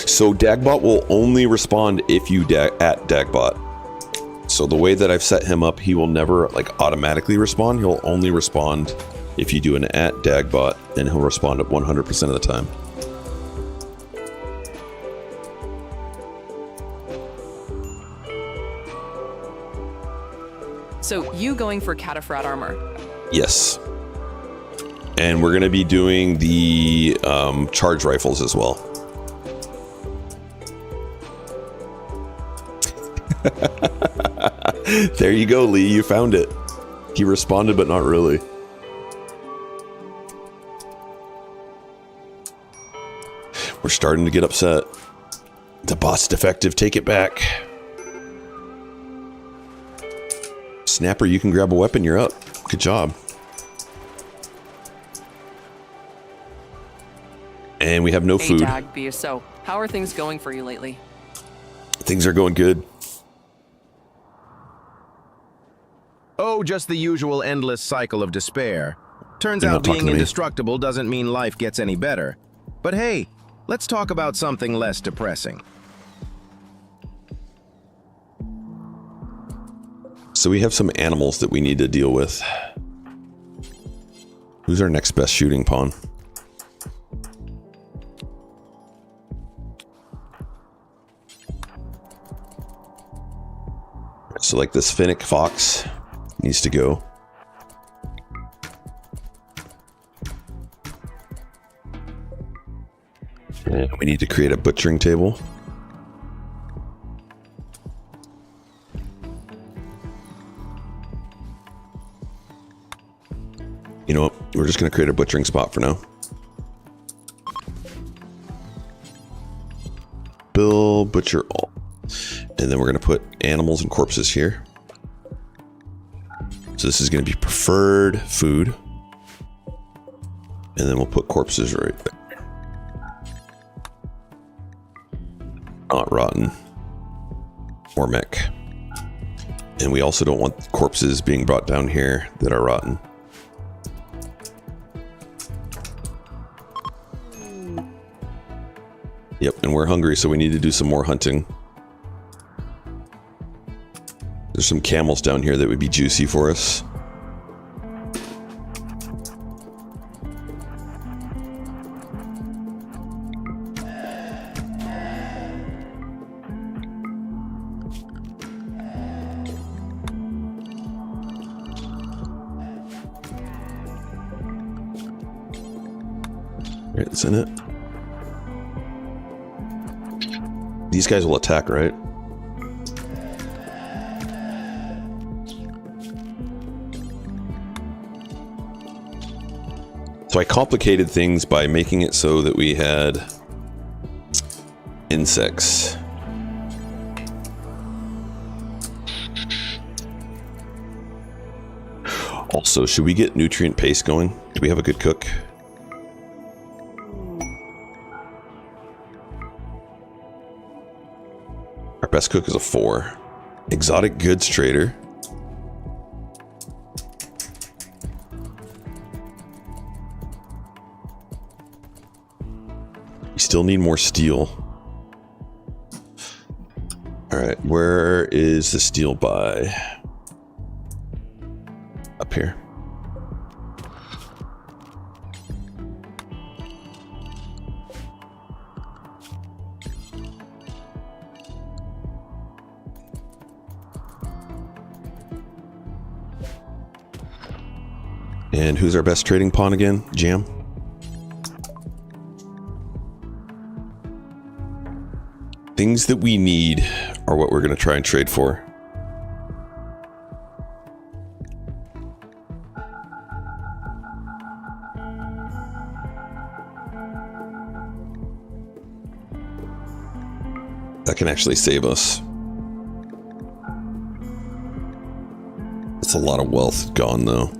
So Dagbot will only respond if you at Dagbot. So the way that I've set him up, he will never like automatically respond. He'll only respond if you do an at Dagbot, and he'll respond at 100% of the time. So you going for cataphractic armor? Yes. And we're going to be doing the charge rifles as well. There you go, Lee. You found it. He responded, but not really. We're starting to get upset. The bot's defective. Take it back. Snapper, you can grab a weapon. You're up. Good job. And we have no food. Hey, Dag, BSO. How are things going for you lately? Things are going good. Oh, just the usual endless cycle of despair. Turns out being indestructible doesn't mean life gets any better. But hey, let's talk about something less depressing. So we have some animals that we need to deal with. Who's our next best shooting pawn? So like this Finnick fox needs to go. And we need to create a butchering table. You know what? We're just going to create a butchering spot for now. Bill, butcher all. And then we're going to put animals and corpses here. So this is going to be preferred food. And then we'll put corpses right there. Not rotten. Or mech. And we also don't want corpses being brought down here that are rotten. Yep, and we're hungry, so we need to do some more hunting. There's some camels down here that would be juicy for us. Right, that's in it. These guys will attack, right? So I complicated things by making it so that we had insects. Also, should we get nutrient paste going? Do we have a good cook? Our best cook is a 4. Exotic goods trader. We still need more steel. Alright, where is the steel buy? Up here. And who's our best trading pawn again? Jam? Things that we need are what we're going to try and trade for. That can actually save us. It's a lot of wealth gone though.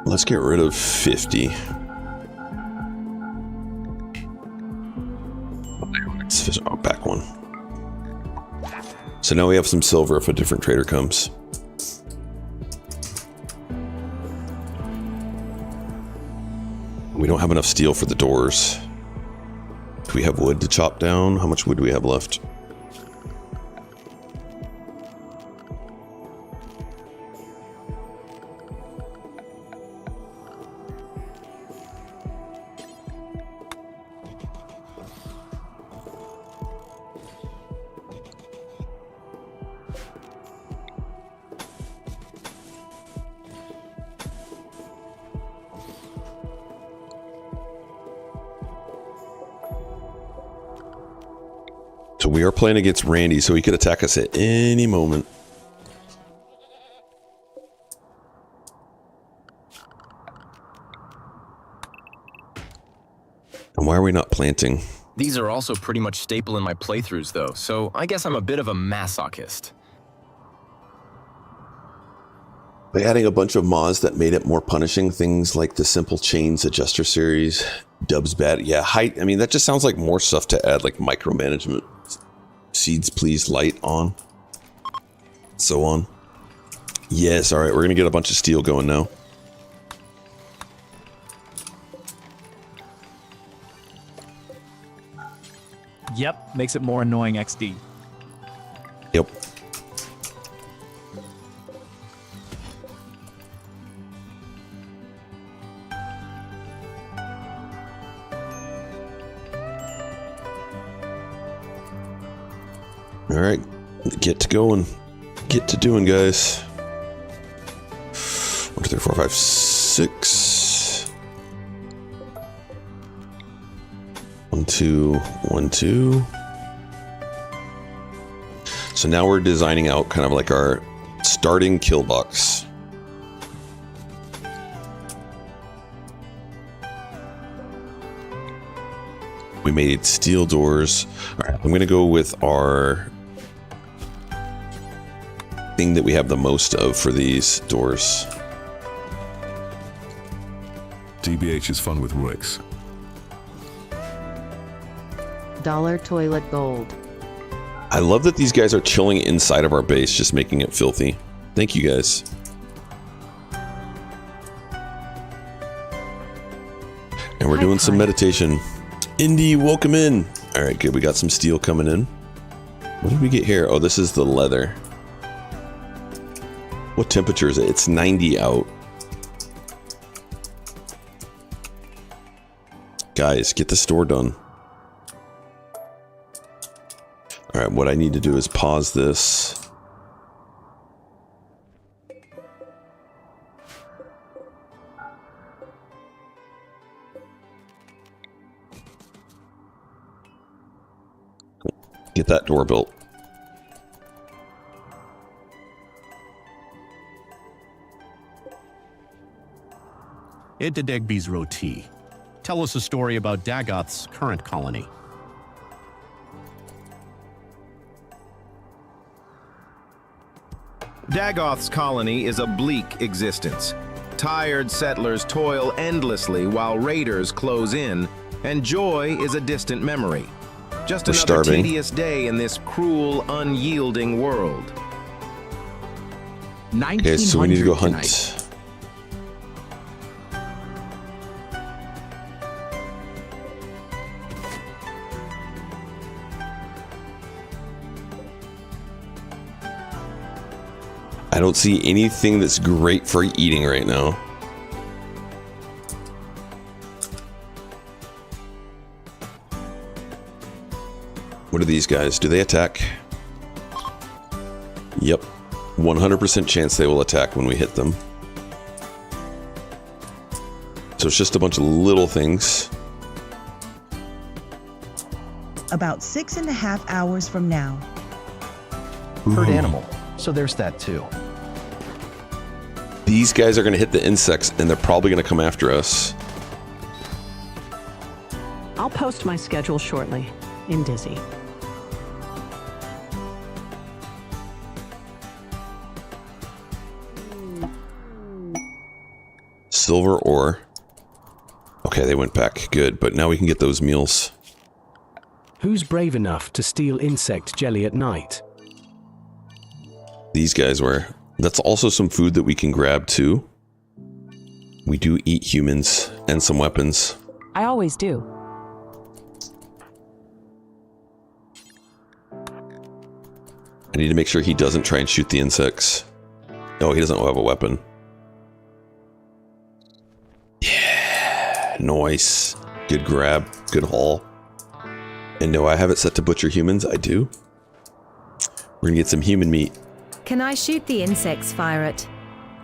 Let's get rid of 50. Oh, back one. So now we have some silver if a different trader comes. We don't have enough steel for the doors. Do we have wood to chop down? How much wood do we have left? So we are playing against Randy, so he could attack us at any moment. And why are we not planting? These are also pretty much staple in my playthroughs though, so I guess I'm a bit of a masochist. By adding a bunch of mods that made it more punishing, things like the simple chains adjuster series, dubs bad. Yeah, height. I mean, that just sounds like more stuff to add, like micromanagement. Seeds, please, light on. So on. Yes, all right, we're going to get a bunch of steel going now. Yep, makes it more annoying XD. Yep. All right, get to going. Get to doing, guys. 1, 2, 3, 4, 5, 6. 1, 2, 1, 2. So now we're designing out kind of like our starting kill box. We made steel doors. All right, I'm going to go with our thing that we have the most of for these doors. TBH is fun with Ricks. Dollar toilet gold. I love that these guys are chilling inside of our base, just making it filthy. Thank you guys. And we're doing some meditation. Indy, welcome in. All right, good. We got some steel coming in. What did we get here? Oh, this is the leather. What temperature is it? It's 90 out. Guys, get the store done. All right, what I need to do is pause this. Get that door built. Into Degby's Roti. Tell us a story about Dagoth's current colony. Dagoth's colony is a bleak existence. Tired settlers toil endlessly while raiders close in, and joy is a distant memory. Just another tedious day in this cruel, unyielding world. Okay, so we need to go hunt. I don't see anything that's great for eating right now. What are these guys? Do they attack? Yep. 100% chance they will attack when we hit them. So it's just a bunch of little things. About 6.5 hours from now. Herd animal. So there's that too. These guys are going to hit the insects and they're probably going to come after us. I'll post my schedule shortly in Dizzy. Silver ore. Okay, they went back. Good, but now we can get those meals. Who's brave enough to steal insect jelly at night? These guys were. That's also some food that we can grab too. We do eat humans and some weapons. I always do. I need to make sure he doesn't try and shoot the insects. Oh, he doesn't have a weapon. Yeah, nice. Good grab, good haul. And no, I have it set to butcher humans. I do. We're gonna get some human meat. Can I shoot the insects, Firot?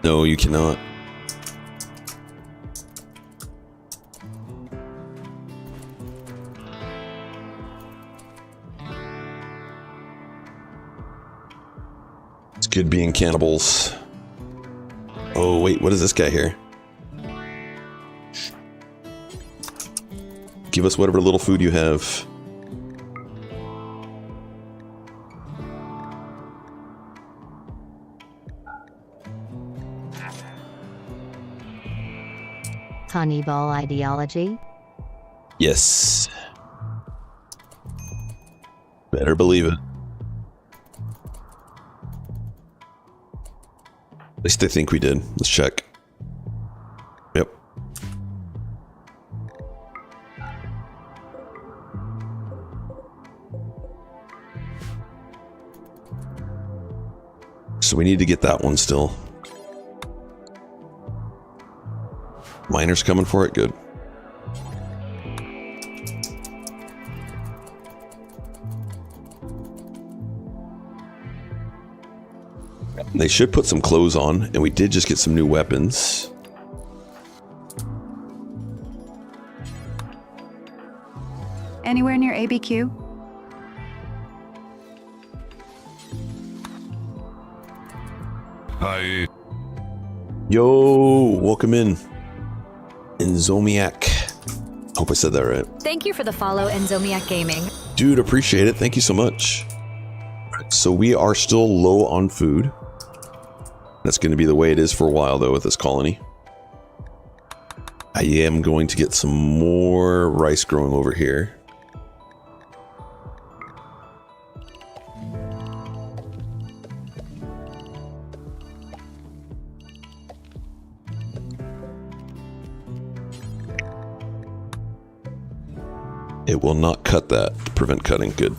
No, you cannot. It's good being cannibals. Oh, wait, what is this guy here? Give us whatever little food you have. Honeyball ideology? Yes. Better believe it. At least I think we did. Let's check. Yep. So we need to get that one still. Miners coming for it? Good. They should put some clothes on, and we did just get some new weapons. Anywhere near ABQ? Hi. Yo, welcome in. Enzomiac. Hope I said that right. Thank you for the follow, Enzomiac Gaming. Dude, appreciate it. Thank you so much. So we are still low on food. That's going to be the way it is for a while, though, with this colony. I am going to get some more rice growing over here. It will not cut that to prevent cutting. Good.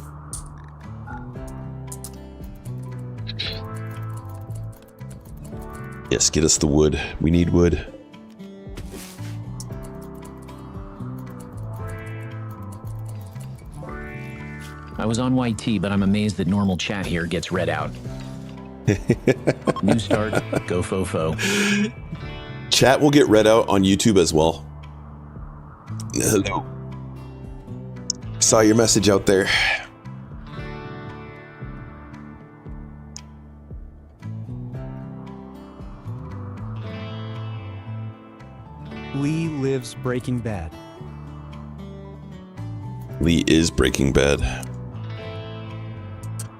Yes, get us the wood. We need wood. I was on YT, but I'm amazed that normal chat here gets read out. New start, go fofo. Chat will get read out on YouTube as well. Hello. Saw your message out there. Lee lives Breaking Bad. Lee is Breaking Bad.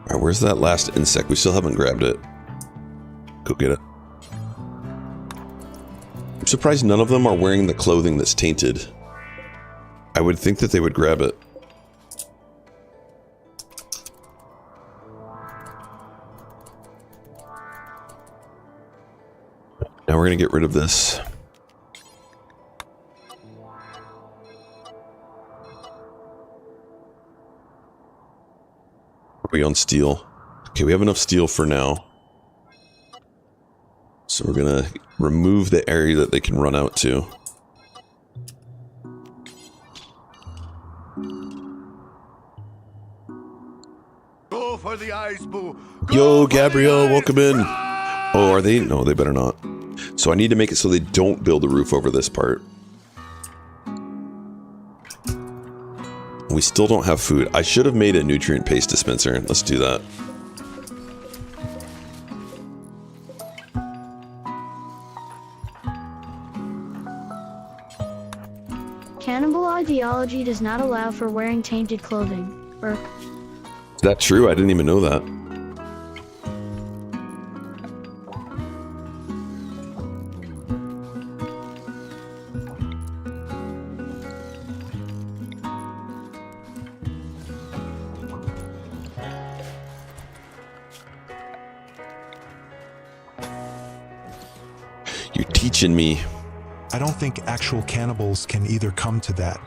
Alright, where's that last insect? We still haven't grabbed it. Go get it. I'm surprised none of them are wearing the clothing that's tainted. I would think that they would grab it. Now we're going to get rid of this. Are we on steel? Okay, we have enough steel for now. So we're going to remove the area that they can run out to. Go for the ice, boo. Yo, Gabrielle, welcome in. Oh, are they? No, they better not. So I need to make it so they don't build a roof over this part. We still don't have food. I should have made a nutrient paste dispenser. Let's do that. Cannibal ideology does not allow for wearing tainted clothing. Burke. Is that true? I didn't even know that. You're teaching me. I don't think actual cannibals can either come to that.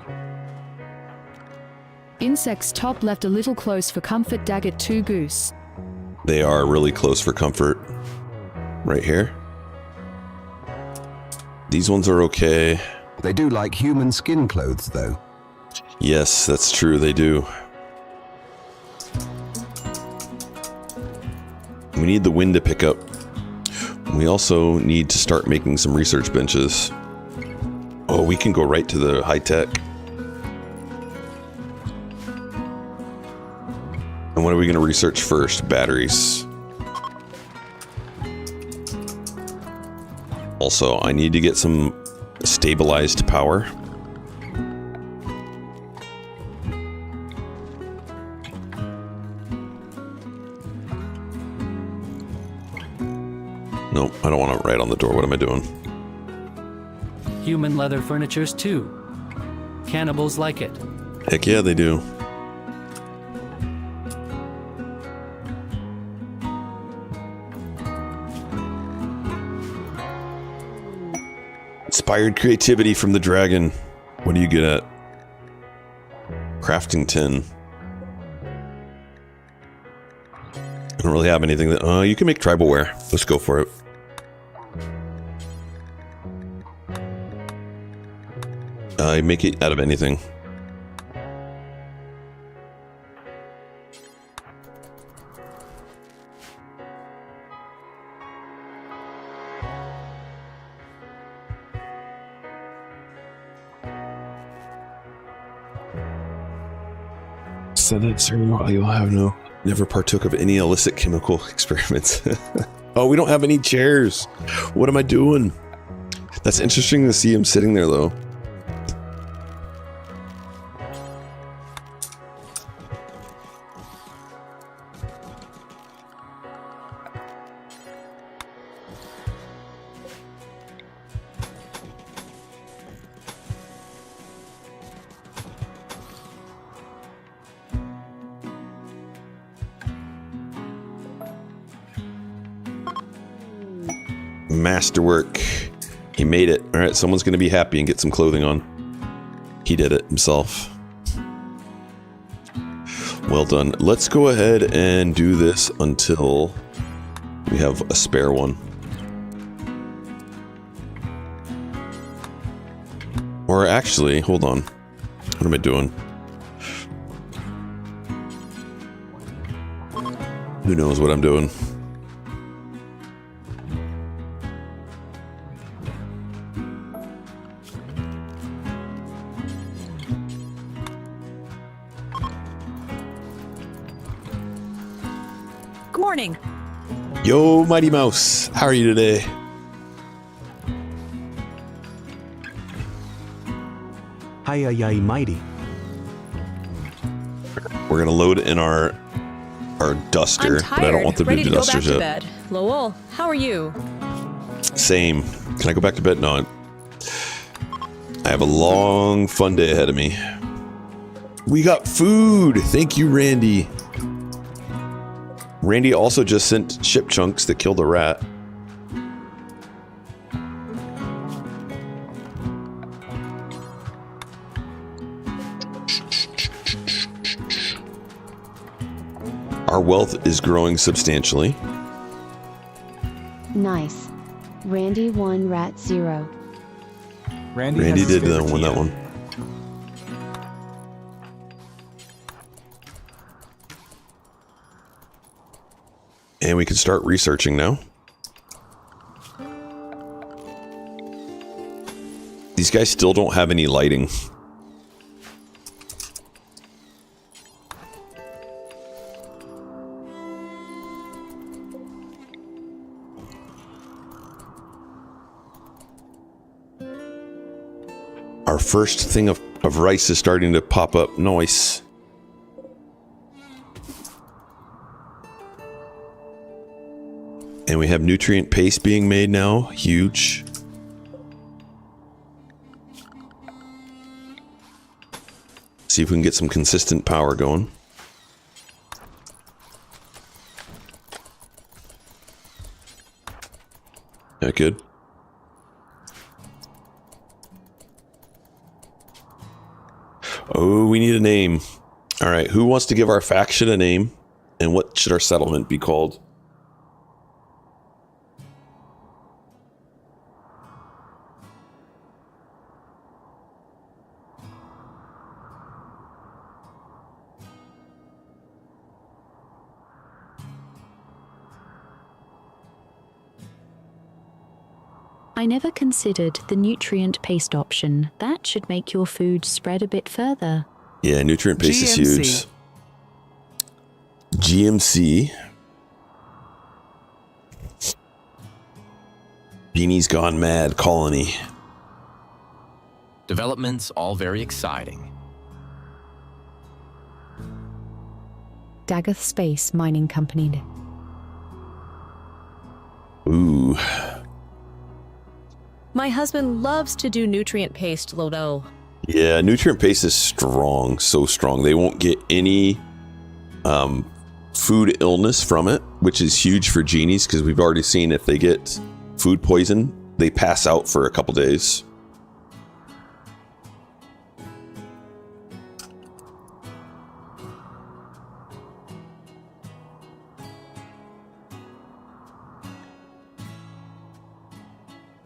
Insects top left a little close for comfort. Daggett 2 Goose. They are really close for comfort. Right here. These ones are okay. They do like human skin clothes, though. Yes, that's true. They do. We need the wind to pick up. We also need to start making some research benches. Oh, we can go right to the high tech. And what are we going to research first? Batteries. Also, I need to get some stabilized power. Nope, I don't want to write on the door. What am I doing? Human leather furnitures too. Cannibals like it. Heck yeah, they do. Inspired creativity from the dragon. What do you get at? Crafting 10. don't really have anything that... you can make tribal wear. Let's go for it. Make it out of anything. You'll have no... Never partook of any illicit chemical experiments. Oh, we don't have any chairs. What am I doing? That's interesting to see him sitting there, though. Masterwork. He made it. All right, someone's going to be happy and get some clothing on. He did it himself. Well done. Let's go ahead and do this until we have a spare one. Or actually, hold on. What am I doing? Who knows what I'm doing? Morning. Yo, Mighty Mouse. How are you today? Hi, mighty. We're gonna load in our duster, but I don't want them to do dusters yet. Bed. Lowell, how are you? Same. Can I go back to bed? No. I have a long, fun day ahead of me. We got food. Thank you, Randy. Randy also just sent ship chunks that killed a rat. Our wealth is growing substantially. Nice. Randy 1, rat 0. Randy did win that one. And we can start researching now. These guys still don't have any lighting. Our first thing of rice is starting to pop up. Nice. And we have nutrient paste being made now. Huge. See if we can get some consistent power going. Yeah, good. Oh, we need a name. All right, who wants to give our faction a name? And what should our settlement be called? I never considered the nutrient paste option. That should make your food spread a bit further. Yeah, nutrient paste is huge. GMC. Genie's gone mad colony. Developments all very exciting. Dagoth Space Mining Company. Ooh. My husband loves to do nutrient paste, Lodo. Yeah, nutrient paste is strong, so strong. They won't get any food illness from it, which is huge for genies because we've already seen if they get food poison, they pass out for a couple days.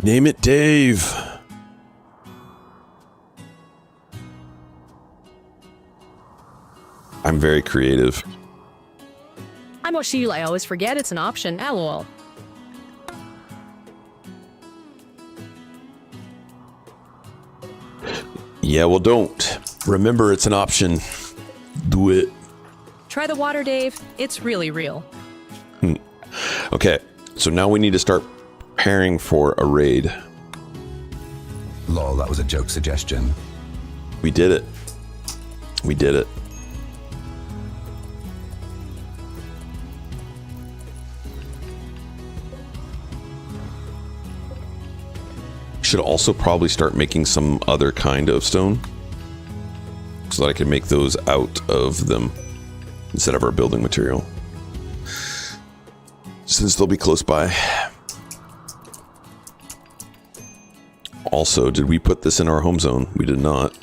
Name it Dave. I'm very creative. I'm Oshil. I always forget it's an option. LOL. Yeah, well, don't. Remember, it's an option. Do it. Try the water, Dave. It's really real. Okay, so now we need to start preparing for a raid. Lol, that was a joke suggestion. We did it. We did it. Should also probably start making some other kind of stone so that I can make those out of them instead of our building material, since they'll be close by. Also, did we put this in our home zone? We did not.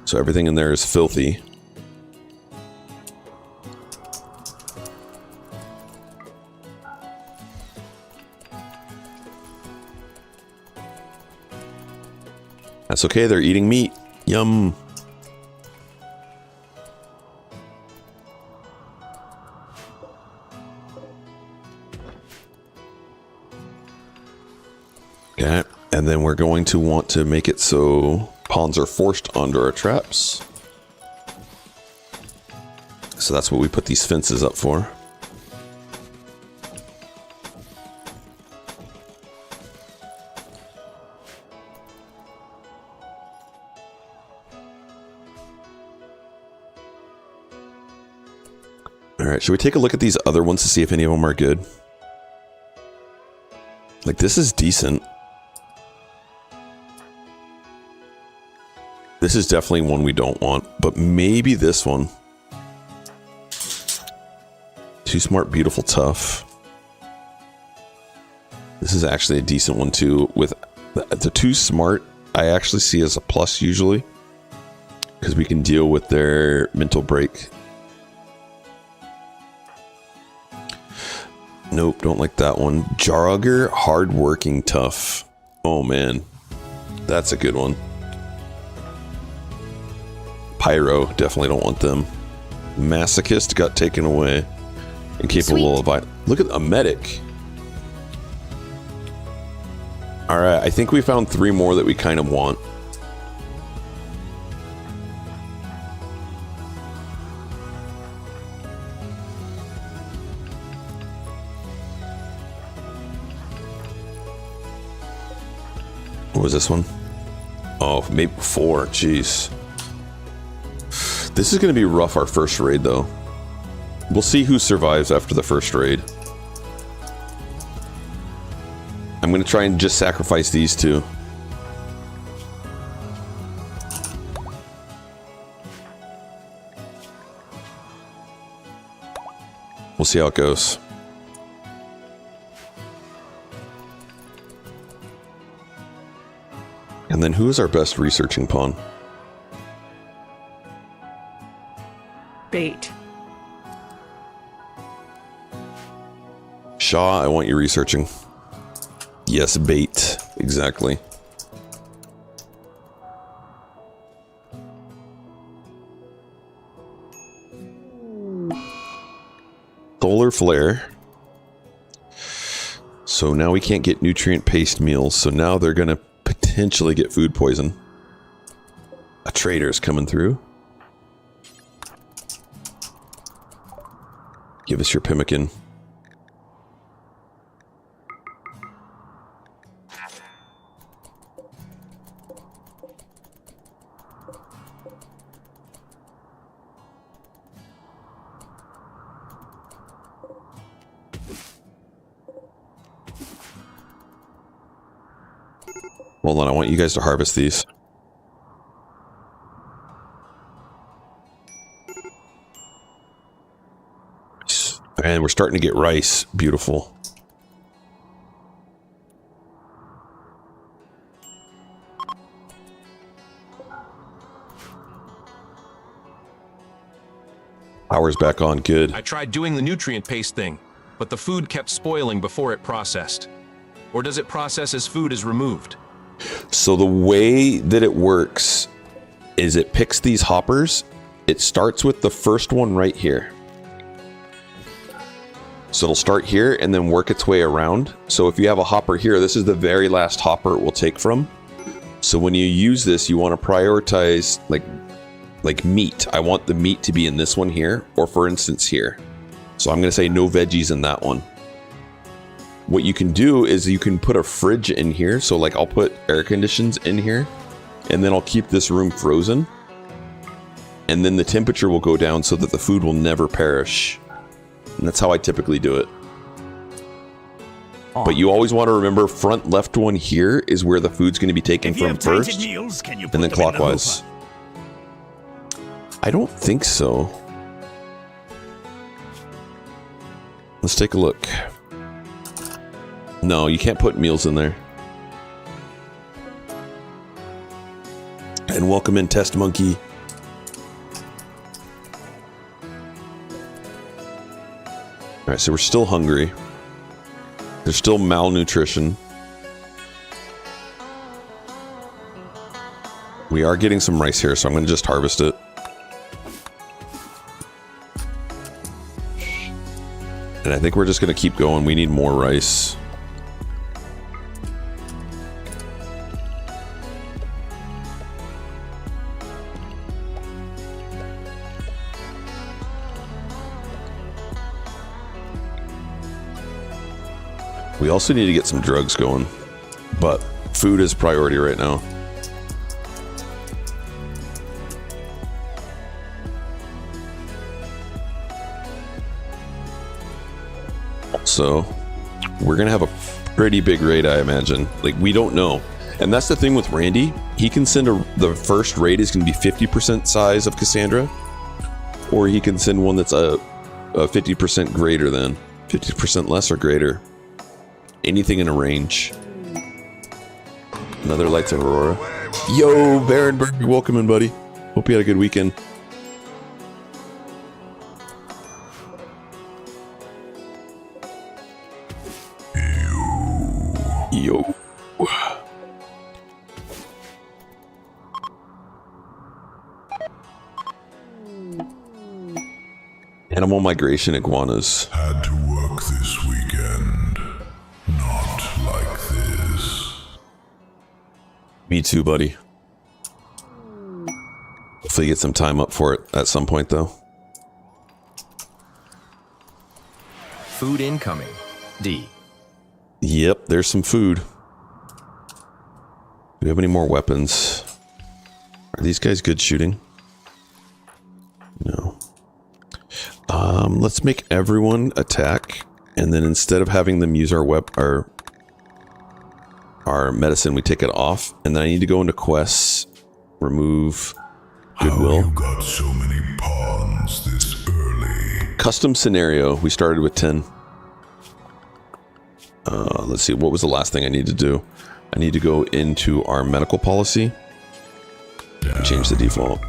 So everything in there is filthy. That's okay, they're eating meat. Yum. Okay, and then we're going to want to make it so pawns are forced onto our traps. So that's what we put these fences up for. Alright, should we take a look at these other ones to see if any of them are good? Like, this is decent. This is definitely one we don't want, but maybe this one. Too smart, beautiful, tough. This is actually a decent one too. With the too smart, I actually see as a plus usually, because we can deal with their mental break. Nope, don't like that one. Jarugger, hardworking, tough. Oh man, that's a good one. Pyro, definitely don't want them. Masochist got taken away. Incapable of... Look at a medic. Alright, I think we found 3 more that we kind of want. What was this one? Oh, maybe 4. Jeez. This is going to be rough, our first raid, though. We'll see who survives after the first raid. I'm going to try and just sacrifice these 2. We'll see how it goes. And then who is our best researching pawn? Bait. Shaw, I want you researching. Yes, bait. Exactly. Solar flare. So now we can't get nutrient paste meals, so now they're gonna potentially get food poison. A trader's coming through. Give us your pemmican. Hold on, I want you guys to harvest these. And we're starting to get rice. Beautiful. Power's back on. Good. I tried doing the nutrient paste thing, but the food kept spoiling before it processed. or does it process as food is removed? So the way that it works is it picks these hoppers. It starts with the first one right here. So it'll start here and then work its way around. So if you have a hopper here, this is the very last hopper it will take from. So when you use this, you want to prioritize like meat. I want the meat to be in this one here, or for instance here. So I'm going to say no veggies in that one. What you can do is you can put a fridge in here. So like I'll put air conditions in here, and then I'll keep this room frozen. And then the temperature will go down so that the food will never perish. And that's how I typically do it. But you always want to remember front left one here is where the food's going to be taken from first, meals, can you and then clockwise. I don't think so. Let's take a look. No, you can't put meals in there. And welcome in, Test Monkey. Alright, so we're still hungry. There's still malnutrition. We are getting some rice here, so I'm going to just harvest it. And I think we're just going to keep going. We need more rice. We also need to get some drugs going, but food is priority right now. So we're gonna have a pretty big raid, I imagine. Like, we don't know, and that's the thing with Randy. He can send the first raid is gonna be 50% size of Cassandra, or he can send one that's a 50% greater than 50% less or greater. Anything in a range. Another lights of Aurora. Yo, Barenberg, welcome in, buddy. Hope you had a good weekend. Yo. Animal migration iguanas. Had to work this weekend. Not like this. Me too, buddy. Hopefully get some time up for it at some point, though. Food incoming. D. Yep, there's some food. Do we have any more weapons? Are these guys good shooting? No. Let's make everyone attack, and then instead of having them use our medicine, we take it off, and then I need to go into quests, remove goodwill. How you got so many pawns this early? Custom scenario. We started with 10. Let's see. What was the last thing I need to do? I need to go into our medical policy and change the default.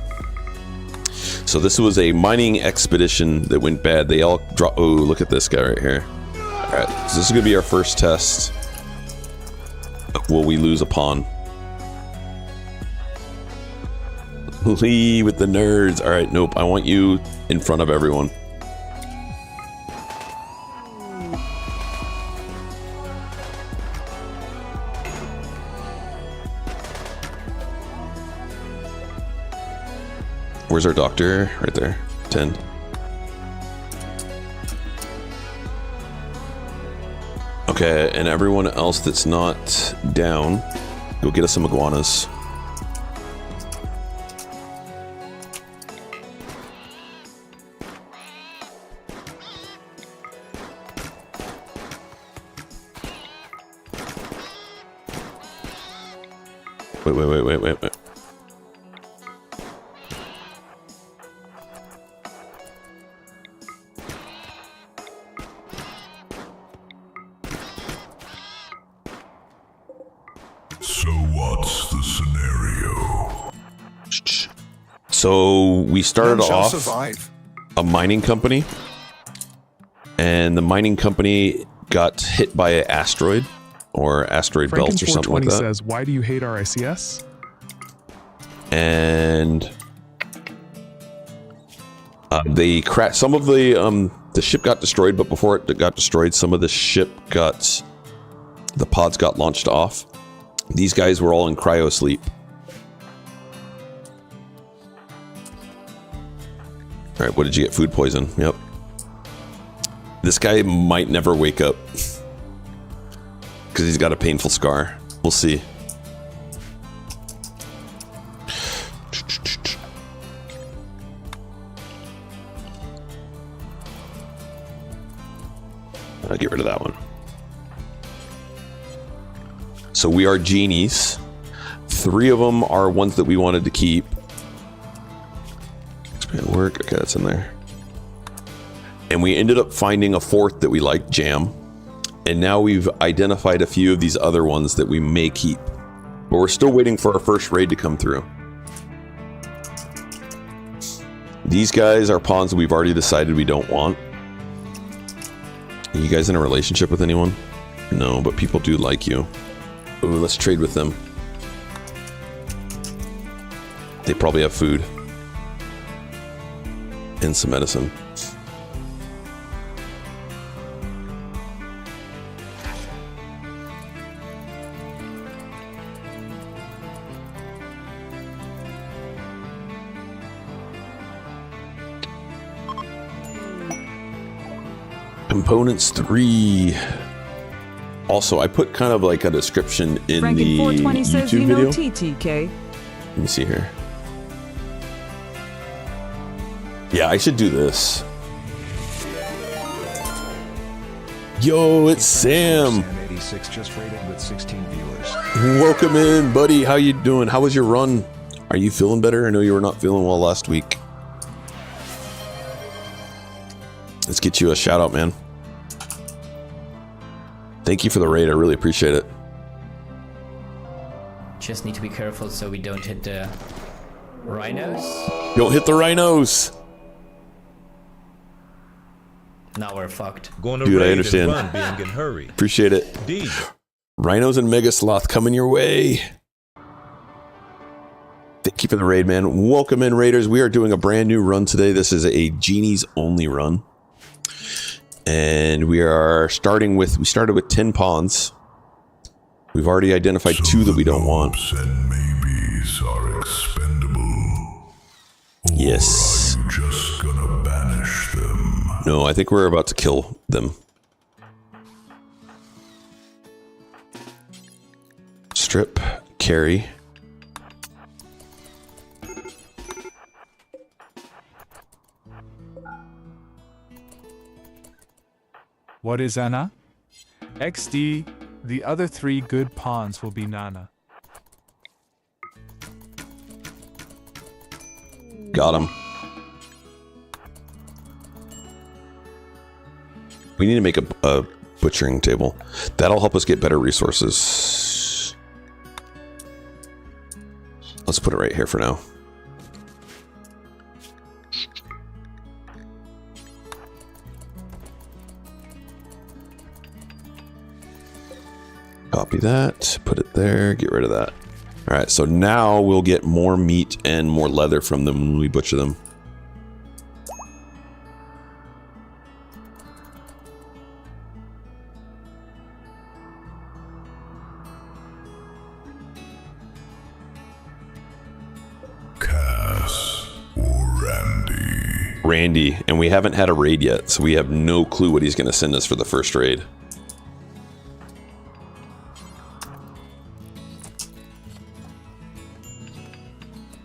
So this was a mining expedition that went bad. They all dropped. Oh, look at this guy right here. All right, so this is gonna be our first test. Will we lose a pawn? Lee with the nerds. All right, nope. I want you in front of everyone. Where's our doctor? Right there. 10. Okay, and everyone else that's not down, go get us some iguanas. Wait. So what's the scenario? So we started off a mining company, and the mining company got hit by an asteroid, or asteroid belts or something like that. says, why do you hate RICS? And some of the ship got destroyed, but before it got destroyed, some of the pods got launched off. These guys were all in cryo sleep. All right, what did you get? Food poison. Yep. This guy might never wake up because he's got a painful scar. We'll see. I'll get rid of that one. So we are genies. 3 of them are ones that we wanted to keep. Expand work. Okay, that's in there. And we ended up finding a 4th that we liked, Jam. And now we've identified a few of these other ones that we may keep. But we're still waiting for our first raid to come through. These guys are pawns that we've already decided we don't want. Are you guys in a relationship with anyone? No, but people do like you. Ooh, let's trade with them. They probably have food. And some medicine. Components 3. Also, I put kind of like a description in Ranking the 420 says YouTube you know video. TTK. Let me see here. Yeah, I should do this. Yo, it's Sam. Sam86 just rated with 16 viewers. Welcome in, buddy. How you doing? How was your run? Are you feeling better? I know you were not feeling well last week. Let's get you a shout out, man. Thank you for the raid. I really appreciate it. Just need to be careful so we don't hit the rhinos. Don't hit the rhinos. Now we're fucked. Dude, I understand. Appreciate it. Rhinos and Mega Sloth coming your way. Thank you for the raid, man. Welcome in, raiders. We are doing a brand new run today. This is a Genies only run. And we started with 10 pawns. We've already identified 2 that we don't want. And maybes are expendable. Yes. Are you just gonna banish them? No, I think we're about to kill them. Strip, carry. What is Anna? XD, the other 3 good pawns will be Nana. Got him. We need to make a butchering table. That'll help us get better resources. Let's put it right here for now. Copy that, put it there, get rid of that. All right, so now we'll get more meat and more leather from them when we butcher them. Randy, and we haven't had a raid yet, so we have no clue what he's going to send us for the first raid.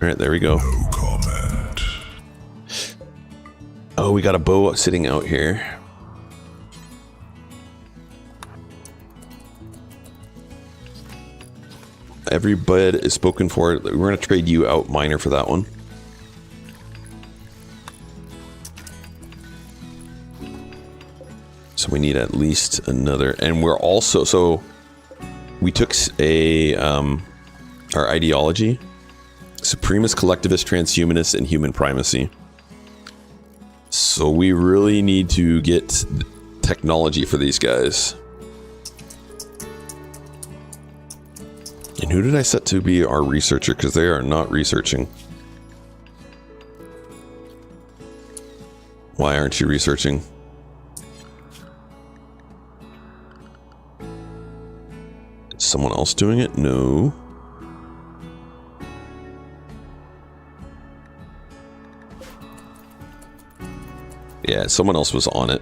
All right, there we go. No comment. Oh, we got a bow sitting out here. Every bed is spoken for. We're going to trade you out, Miner, for that one. So we need at least another, and we're also, so we took our ideology, supremacist, collectivist, transhumanist, and human primacy. So we really need to get technology for these guys. And who did I set to be our researcher? Because they are not researching. Why aren't you researching? Is someone else doing it? No. Yeah, someone else was on it.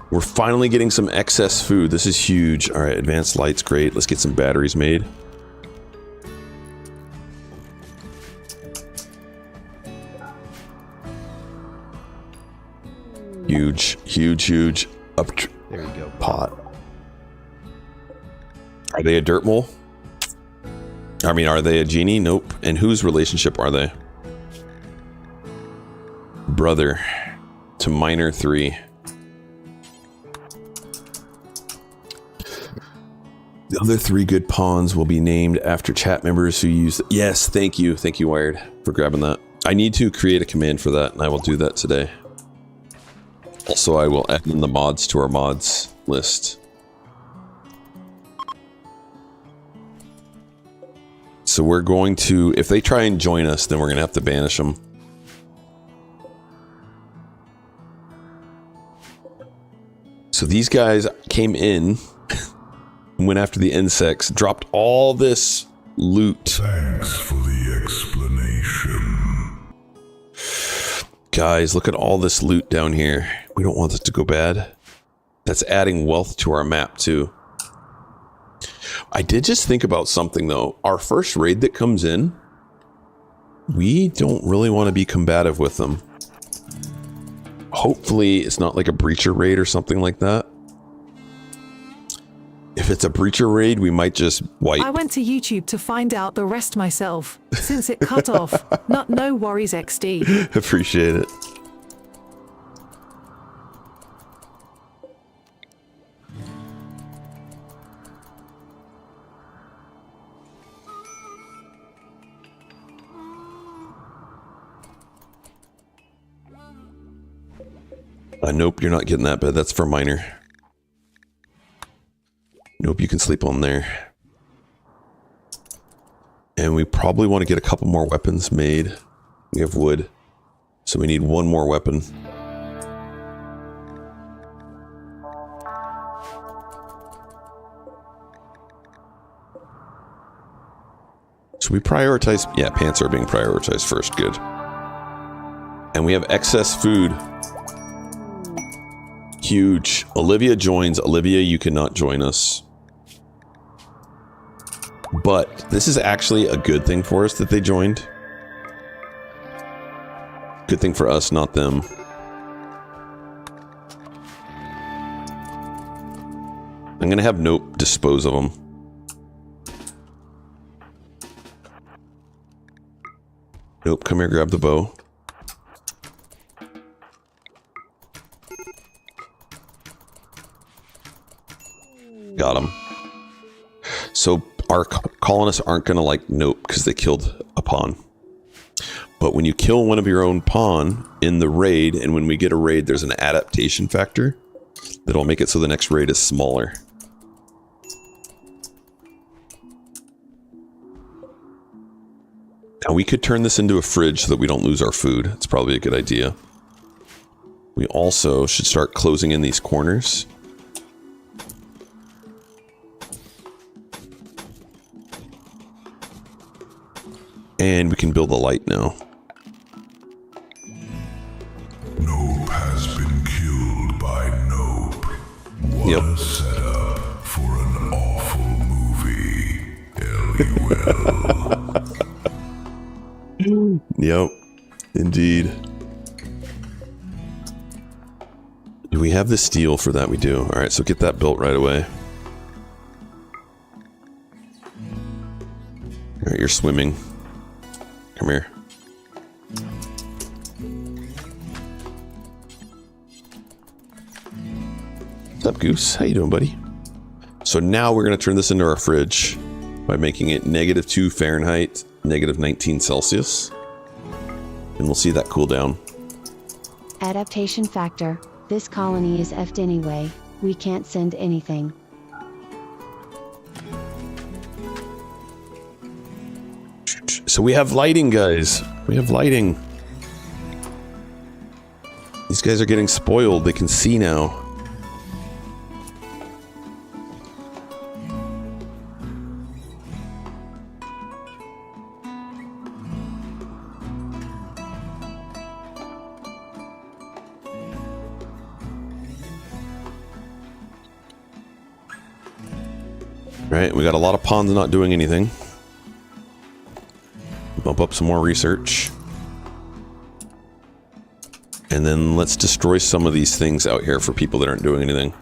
We're finally getting some excess food. This is huge. All right, advanced light's great. Let's get some batteries made. Huge, huge, huge. There you go. Pot. Are they a dirt mole? I mean, are they a genie? Nope. And whose relationship are they? Brother to minor 3. The other 3 good pawns will be named after chat members who use... Yes, thank you. Thank you, Wired, for grabbing that. I need to create a command for that, and I will do that today. Also, I will add in the mods to our mods list. So we're going to... If they try and join us, then we're going to have to banish them. So these guys came in... went after the insects, dropped all this loot. Thanks for the explanation. Guys, look at all this loot down here. We don't want it to go bad. That's adding wealth to our map, too. I did just think about something, though. Our first raid that comes in, we don't really want to be combative with them. Hopefully, it's not like a breacher raid or something like that. If it's a breacher raid, we might just wipe. I went to YouTube to find out the rest myself, since it cut off. No worries, XD. Appreciate it. Nope, you're not getting that bed. That's for minor. Nope, you can sleep on there. And we probably want to get a couple more weapons made. We have wood, so we need one more weapon. So we prioritize... Yeah, pants are being prioritized first. Good. And we have excess food. Huge. Olivia joins. Olivia, you cannot join us. But this is actually a good thing for us that they joined. Good thing for us, not them. I'm gonna have Nope dispose of them. Nope, come here, grab the bow. Got him. So our colonists aren't going to like Nope because they killed a pawn. But when you kill one of your own pawn in the raid, and when we get a raid, there's an adaptation factor that'll make it so the next raid is smaller. Now we could turn this into a fridge so that we don't lose our food. It's probably a good idea. We also should start closing in these corners. And we can build a light now. Nope has been killed by Nope. What a setup for an awful movie. LUL. Yep, indeed. Do we have the steel for that? We do. Alright, so get that built right away. Alright, you're swimming. Come here. What's up, Goose? How you doing, buddy? So now we're going to turn this into our fridge by making it -2 Fahrenheit, -19 Celsius. And we'll see that cool down. Adaptation factor This colony is effed anyway. We can't send anything. So we have lighting, guys. We have lighting. These guys are getting spoiled. They can see now. Right, we got a lot of pawns not doing anything. Bump up some more research. And then let's destroy some of these things out here for people that aren't doing anything.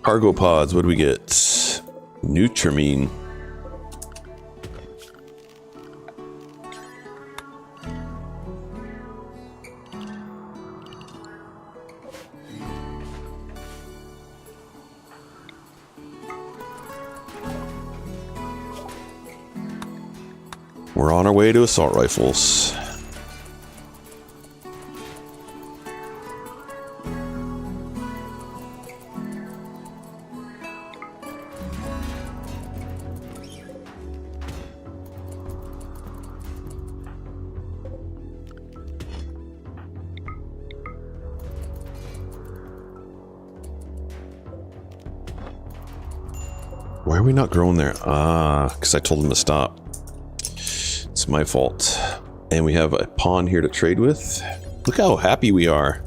Cargo pods, what do we get? Nutramine. We're on our way to assault rifles. Why are we not growing there? Ah, because I told them to stop. It's my fault. And we have a pawn here to trade with. Look how happy we are.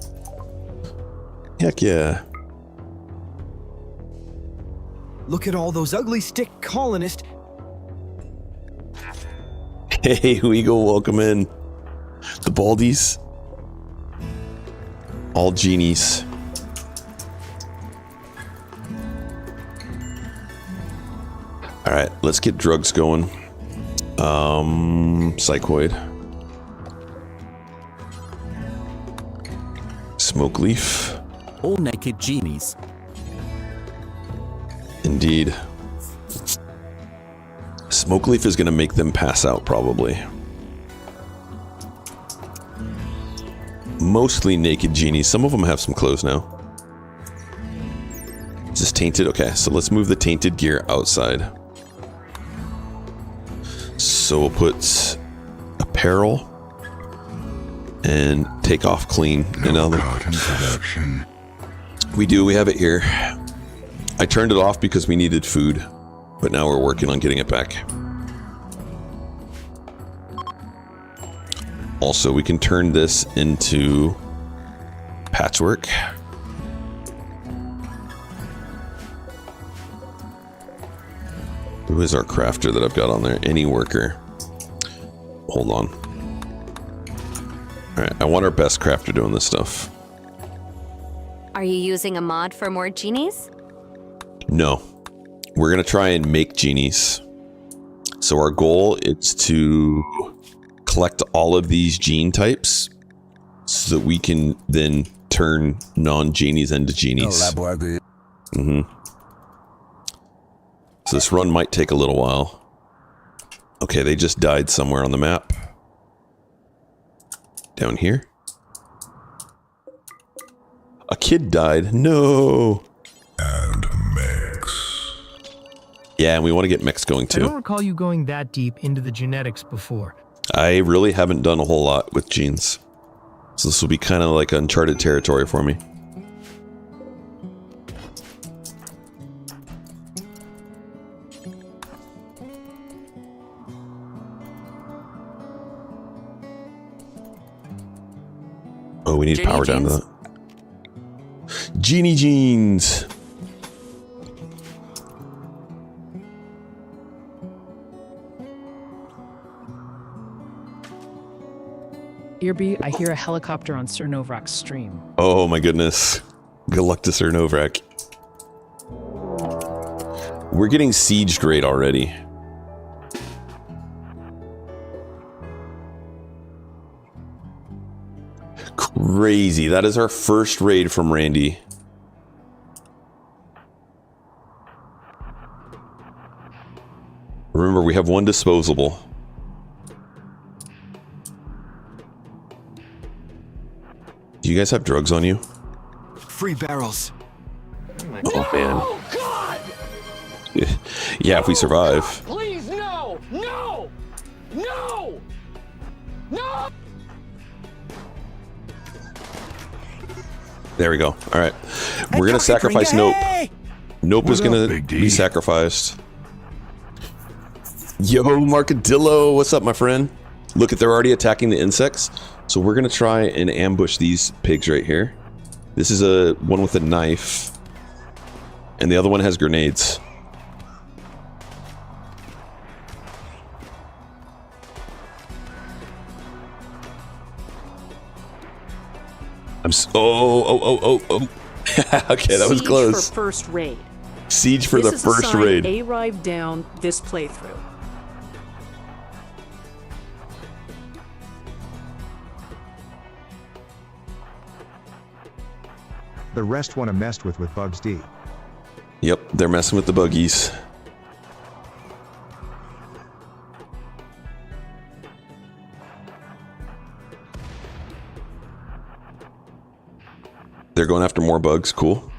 Heck yeah. Look at all those ugly stick colonists. Hey, Weagle, welcome in. The Baldies. All genies. Alright, let's get drugs going. Psychoid. Smoke leaf. All naked genies. Indeed. Smoke leaf is going to make them pass out, probably. Mostly naked genies. Some of them have some clothes now. Is this tainted? Okay, so let's move the tainted gear outside. So we'll put apparel and take off clean. We do, we have it here. I turned it off because we needed food, but now we're working on getting it back. Also, we can turn this into patchwork. Who is our crafter that I've got on there? Any worker. Hold on. Alright, I want our best crafter doing this stuff. Are you using a mod for more genies? No. We're going to try and make genies. So our goal is to collect all of these gene types so that we can then turn non-genies into genies. Mm-hmm. So this run might take a little while. Okay, they just died somewhere on the map. Down here. A kid died. No. And mechs. Yeah, and we want to get mechs going too. I don't recall you going that deep into the genetics before. I really haven't done a whole lot with genes. So this will be kind of like uncharted territory for me. Oh, we need Genie power down to that. Genie jeans. Earby, I hear a helicopter on Sir Novrak's stream. Oh my goodness. Good luck to Sir Novrak. We're getting sieged raid already. Crazy. That is our first raid from Randy. Remember, we have one disposable. Do you guys have drugs on you? Free barrels. Oh, man. Oh, God! Yeah, if we survive. Please, no! No! No! No! There we go. All right. We're going to sacrifice Nope. Nope is going to be sacrificed. Yo, Marcadillo. What's up, my friend? Look, they're already attacking the insects. So we're going to try and ambush these pigs right here. This is a one with a knife. And the other one has grenades. Oh. Okay, that was close. Siege for first raid. Siege for the first raid. Arrived down this playthrough. The rest want to mess with Bugs D. Yep, they're messing with the buggies. They're going after more bugs. Cool.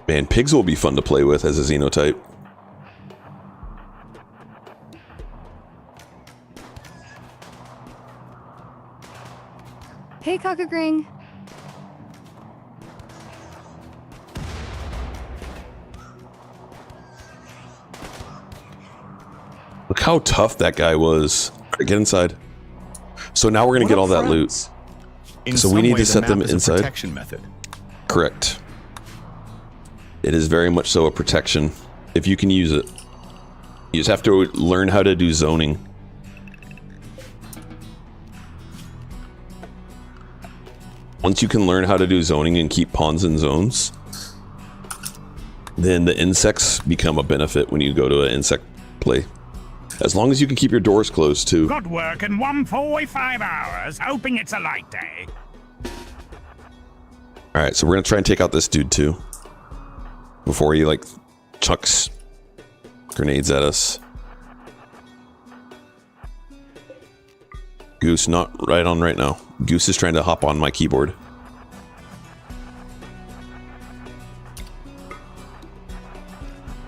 Man, pigs will be fun to play with as a xenotype. Hey, Cockagring. Look how tough that guy was. All right, get inside. So now we're going to get all that loot. So we need to set them inside. Protection method. Correct. It is very much so a protection, if you can use it. You just have to learn how to do zoning. Once you can learn how to do zoning and keep pawns in zones, then the insects become a benefit when you go to an insect play. As long as you can keep your doors closed, too. Good work in 145 hours, hoping it's a light day. Alright, so we're going to try and take out this dude, too. Before he, like, chucks grenades at us. Goose, not right on right now. Goose is trying to hop on my keyboard.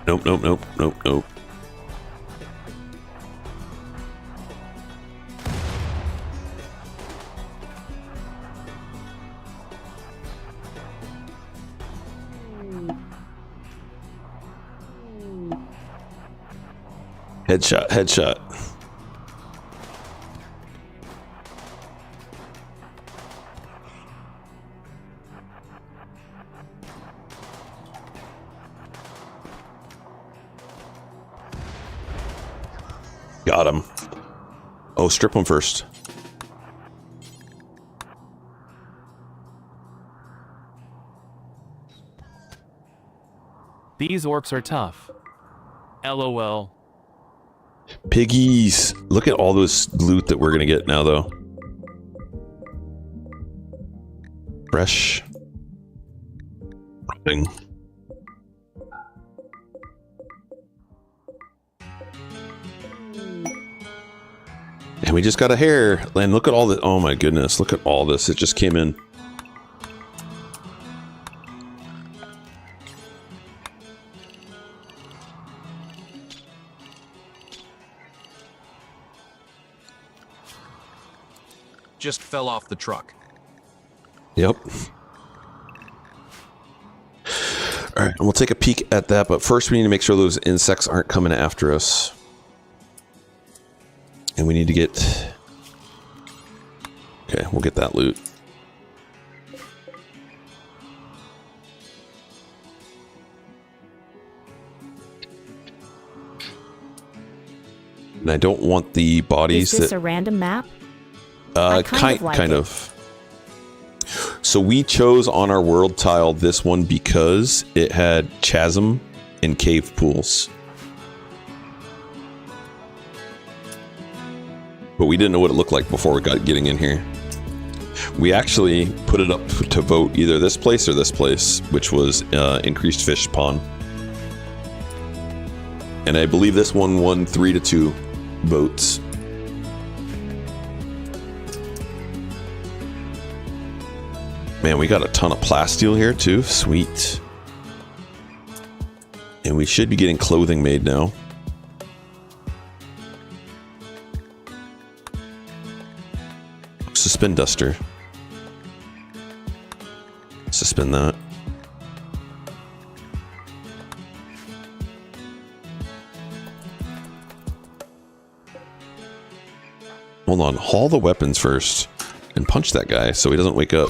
Nope. Headshot. Got him. Oh, strip him first. These orcs are tough. LOL. Piggies. Look at all this loot that we're gonna get now, though. Fresh. Thing. And we just got a hair. And look at all the... Oh my goodness. Look at all this. It just came in. Just fell off the truck. Yep. Alright, and we'll take a peek at that, but first we need to make sure those insects aren't coming after us. And we need to get... Okay, we'll get that loot. And I don't want the bodies Is this a random map? Kind of. So we chose on our world tile this one because it had chasm and cave pools. But we didn't know what it looked like before we got getting in here. We actually put it up to vote either this place or this place, which was increased fish pond. And I believe this one won 3-2 votes. Man, we got a ton of plasteel here too. Sweet. And we should be getting clothing made now. Suspend duster. Suspend that. Hold on, haul the weapons first and punch that guy so he doesn't wake up.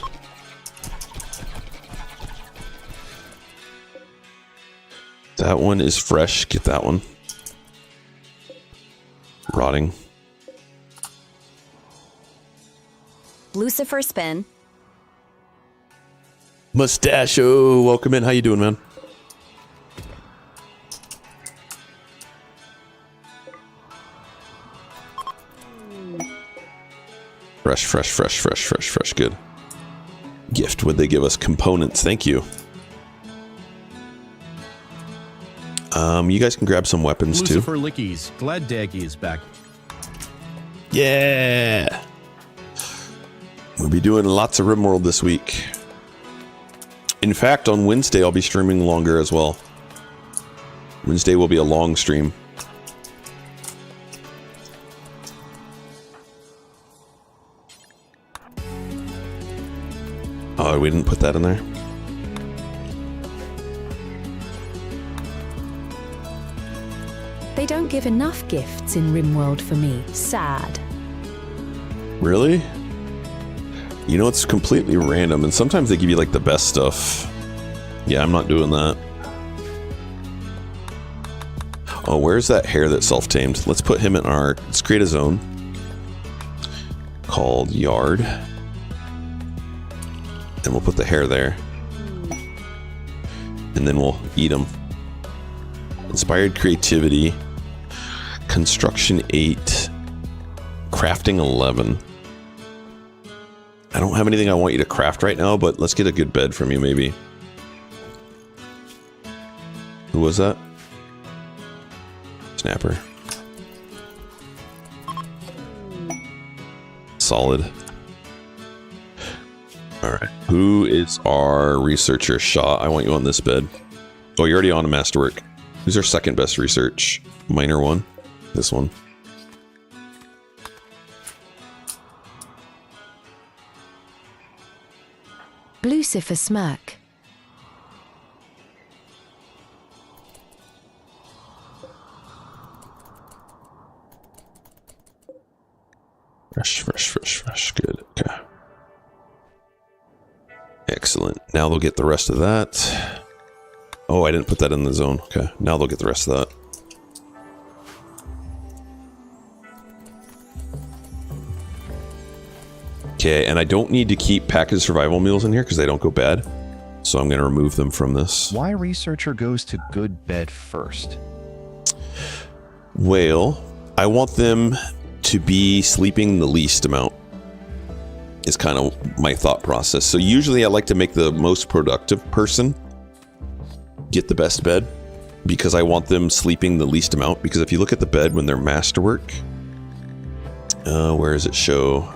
That one is fresh. Get that one. Rotting. Lucifer spin. Mustachio, welcome in. How you doing, man? Fresh. Good. Gift. Would they give us components? Thank you. You guys can grab some weapons too. Lucifer Lickies. Glad Daggy is back. Yeah. We'll be doing lots of RimWorld this week. In fact, on Wednesday, I'll be streaming longer as well. Wednesday will be a long stream. Oh, we didn't put that in there? They don't give enough gifts in RimWorld for me. Sad. Really? You know, it's completely random, and sometimes they give you like the best stuff. Yeah, I'm not doing that. Oh, where's that hare that self-tamed? Let's put him in our... Let's create a zone called Yard. And we'll put the hare there. And then we'll eat him. Inspired creativity. Construction 8. Crafting 11. I don't have anything I want you to craft right now, but let's get a good bed from you, maybe. Who was that? Snapper. Solid. Alright. Who is our researcher? Shaw, I want you on this bed. Oh, you're already on a masterwork. Who's our second best research? Minor one? This one. Lucifer smirk. Fresh. Good. Okay. Excellent. Now they'll get the rest of that. Oh, I didn't put that in the zone. Okay. Now they'll get the rest of that. Okay, and I don't need to keep packaged survival meals in here because they don't go bad. So I'm going to remove them from this. Why researcher goes to good bed first? Well, I want them to be sleeping the least amount. Is kind of my thought process. So usually I like to make the most productive person get the best bed because I want them sleeping the least amount. Because if you look at the bed when they're masterwork, where does it show?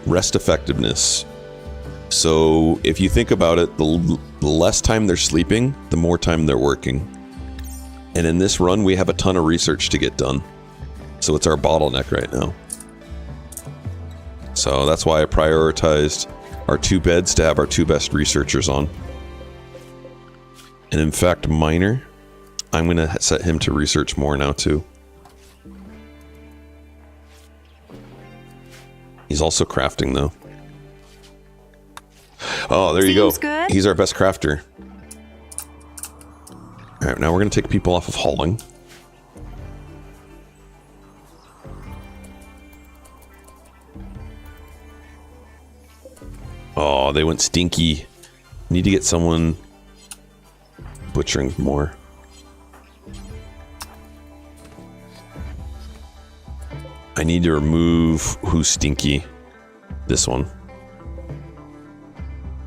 Rest effectiveness. So if you think about it, the less time they're sleeping, the more time they're working. And in this run, we have a ton of research to get done. So it's our bottleneck right now. So that's why I prioritized our 2 beds to have our 2 best researchers on. And in fact, Minor, I'm going to set him to research more now too. He's also crafting though. Oh, there you go. Good. He's our best crafter. Alright, now we're going to take people off of hauling. Oh, they went stinky. Need to get someone butchering more. I need to remove who's stinky. This one.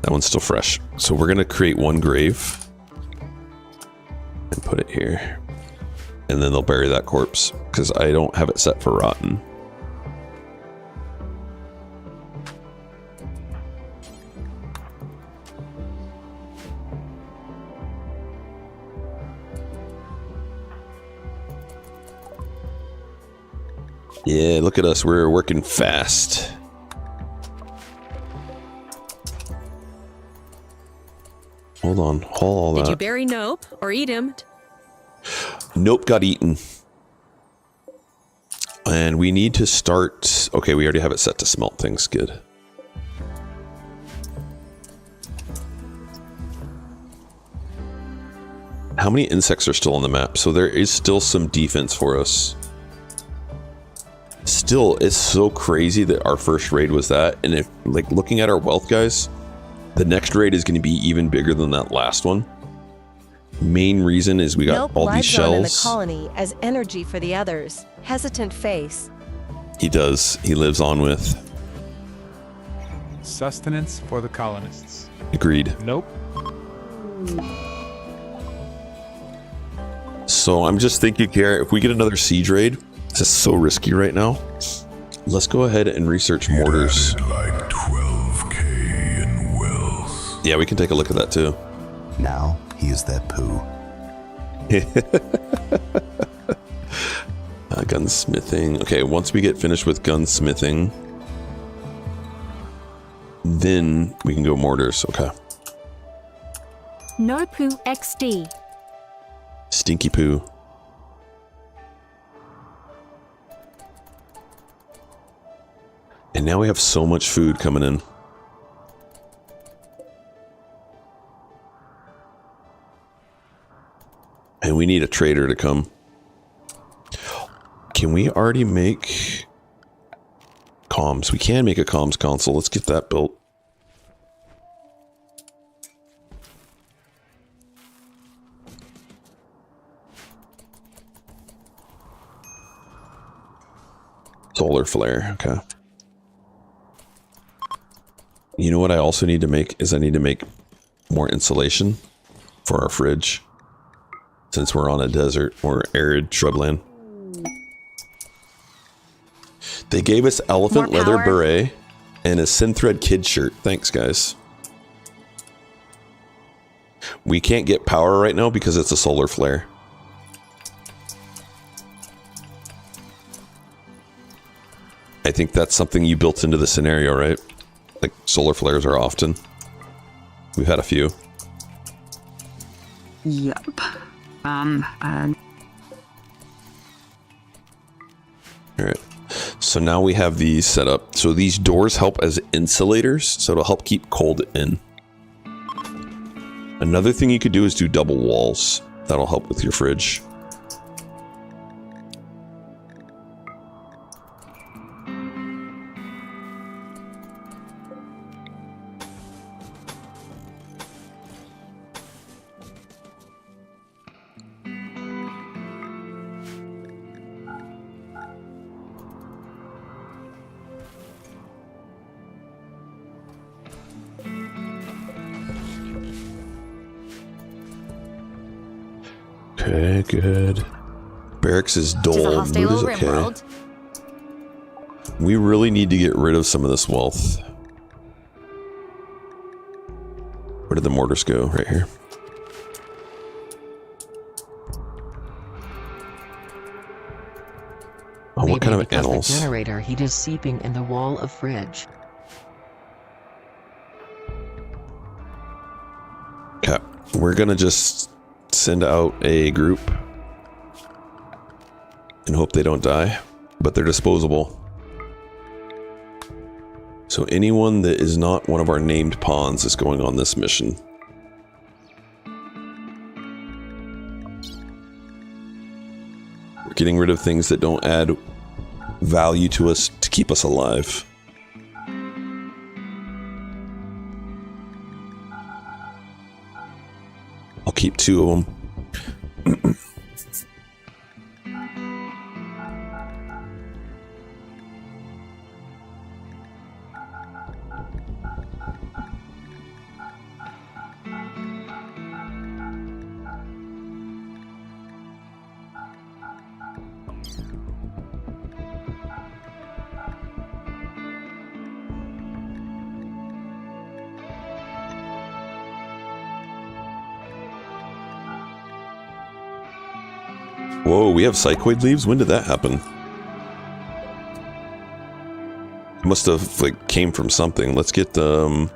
That one's still fresh. So we're going to create one grave and put it here. And then they'll bury that corpse because I don't have it set for rotten. Yeah, look at us. We're working fast. Hold on. Haul all that. Did you bury Nope or eat him? Nope got eaten. And we need to start... Okay, we already have it set to smelt things. Good. How many insects are still on the map? So there is still some defense for us. Still, it's so crazy that our first raid was that. And if, like, looking at our wealth, guys, the next raid is going to be even bigger than that last one. Main reason is we got all these shells. In the colony as energy for the others. Hesitant face. He does. He lives on with. Sustenance for the colonists. Agreed. Nope. So I'm just thinking here, if we get another siege raid, this is so risky right now. Let's go ahead and research mortars. Like 12K in wealth. Yeah, we can take a look at that too. Now he is that poo. Gunsmithing. Okay, once we get finished with gunsmithing, then we can go mortars. Okay. No poo XD. Stinky poo. And now we have so much food coming in. And we need a trader to come. Can we already make comms? We can make a comms console. Let's get that built. Solar flare, okay. You know what I also need to make is I need to make more insulation for our fridge. Since we're on a desert or arid shrubland. They gave us elephant leather beret and a synthread kid shirt. Thanks, guys. We can't get power right now because it's a solar flare. I think that's something you built into the scenario, right? Like, solar flares are often. We've had a few. Yep. Alright. So now we have these set up. So these doors help as insulators, so it'll help keep cold in. Another thing you could do is do double walls. That'll help with your fridge. Okay, good. Barracks is dull. Mood is okay. RimWorld. We really need to get rid of some of this wealth. Where did the mortars go? Right here. Oh, what kind of animals? The generator heat is seeping in the wall of fridge. Okay, we're gonna just send out a group and hope they don't die, but they're disposable. So anyone that is not one of our named pawns is going on this mission. We're getting rid of things that don't add value to us to keep us alive. I'll keep 2 of them. Whoa, we have psychoid leaves? When did that happen? Must have, like, came from something. Let's get them...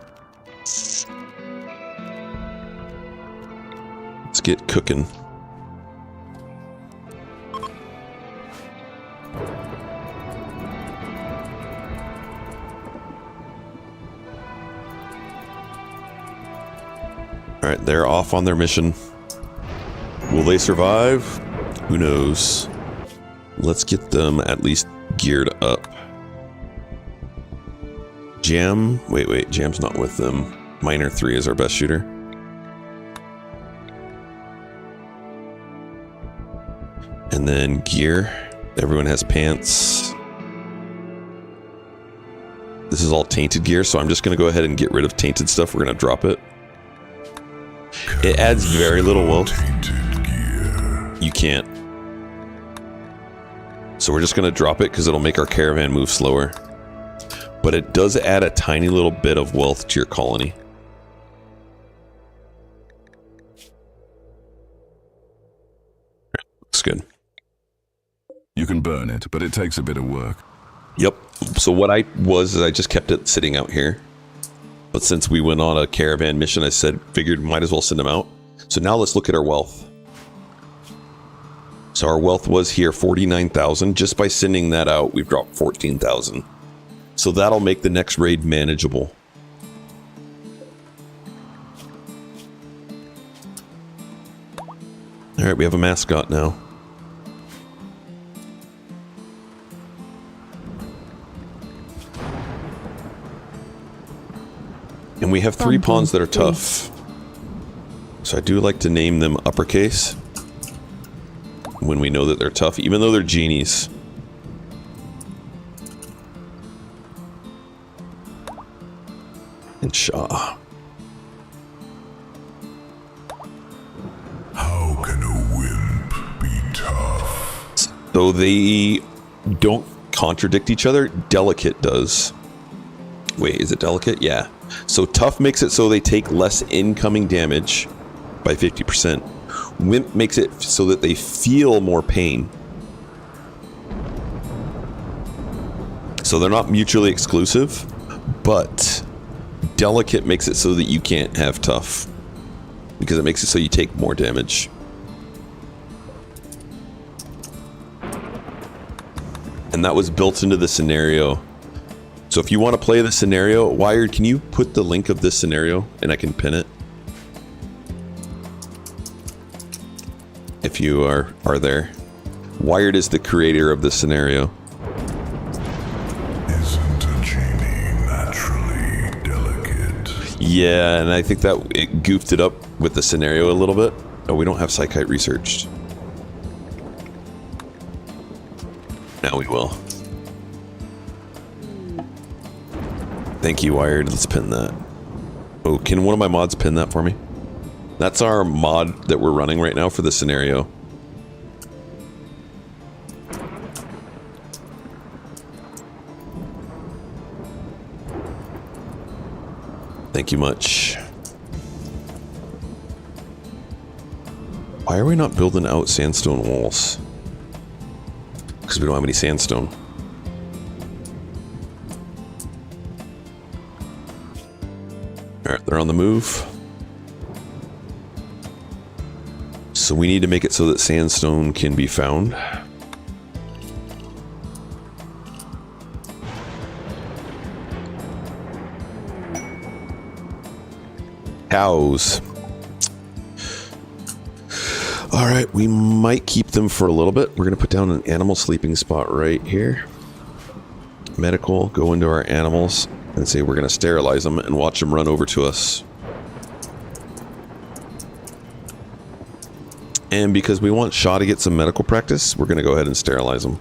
Let's get cooking. Alright, they're off on their mission. Will they survive? Who knows? Let's get them at least geared up. Jam? Wait, Jam's not with them. Miner 3 is our best shooter. And then gear. Everyone has pants. This is all tainted gear, so I'm just going to go ahead and get rid of tainted stuff. We're going to drop it. It adds very little wealth. You can't. So we're just going to drop it because it'll make our caravan move slower. But it does add a tiny little bit of wealth to your colony. Looks good. You can burn it, but it takes a bit of work. Yep. So what I just kept it sitting out here. But since we went on a caravan mission, I figured might as well send them out. So now let's look at our wealth. So our wealth was here 49,000. Just by sending that out, we've dropped 14,000. So that'll make the next raid manageable. Alright, we have a mascot now. And we have 3 pawns that are tough. So I do like to name them uppercase when we know that they're tough, even though they're genies. And Shaw. How can a wimp be tough? So they don't contradict each other. Delicate does. Wait, is it delicate? Yeah. So tough makes it so they take less incoming damage by 50%. Wimp makes it so that they feel more pain. So they're not mutually exclusive, but delicate makes it so that you can't have tough, because it makes it so you take more damage. And that was built into the scenario. So if you want to play the scenario, Wired, can you put the link of this scenario and I can pin it? If you are there. Wired is the creator of the scenario. Isn't a genie naturally delicate? Yeah, and I think that it goofed it up with the scenario a little bit. Oh, we don't have Psychite researched. Now we will. Thank you, Wired. Let's pin that. Oh, can one of my mods pin that for me? That's our mod that we're running right now for the scenario. Thank you much. Why are we not building out sandstone walls? Because we don't have any sandstone. Alright, they're on the move. So we need to make it so that sandstone can be found. Cows. Alright, we might keep them for a little bit. We're going to put down an animal sleeping spot right here. Medical, go into our animals and say we're going to sterilize them and watch them run over to us. And because we want Shaw to get some medical practice, we're going to go ahead and sterilize them.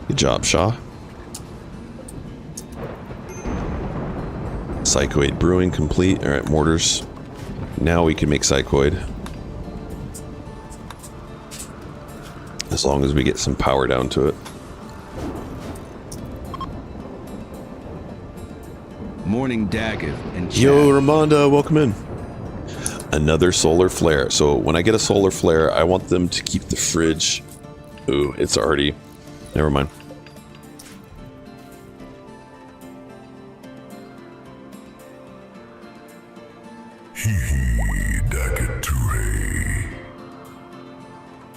Good job, Shaw. Psychoid brewing complete. Alright, mortars. Now we can make psychoid. As long as we get some power down to it. Morning Daggett and Yo, Ramonda, welcome in. Another solar flare. So when I get a solar flare, I want them to keep the fridge. Ooh, it's already... Never mind.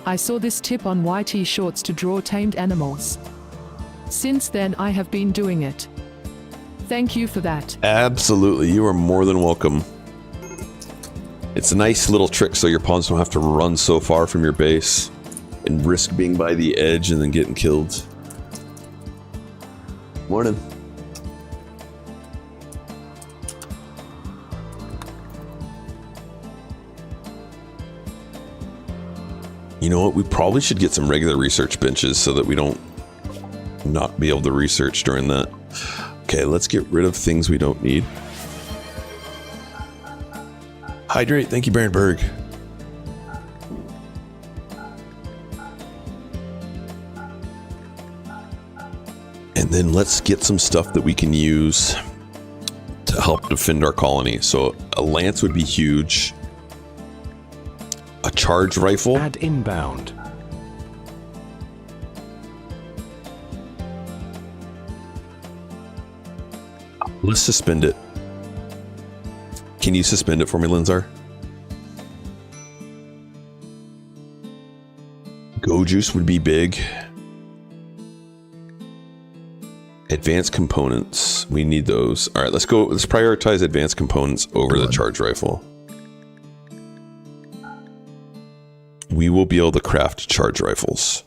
I saw this tip on YT Shorts to draw tamed animals. Since then, I have been doing it. Thank you for that. Absolutely, you are more than welcome. It's a nice little trick so your pawns don't have to run so far from your base and risk being by the edge and then getting killed. Morning. You know what? We probably should get some regular research benches so that we don't not be able to research during that. Okay, let's get rid of things we don't need. Hydrate, thank you, Barenberg. And then let's get some stuff that we can use to help defend our colony. So a lance would be huge. A charge rifle. Add inbound. Let's suspend it. Can you suspend it for me, Linzar? Go juice would be big. Advanced components. We need those. All right, let's go. Let's prioritize advanced components over the charge rifle. We will be able to craft charge rifles,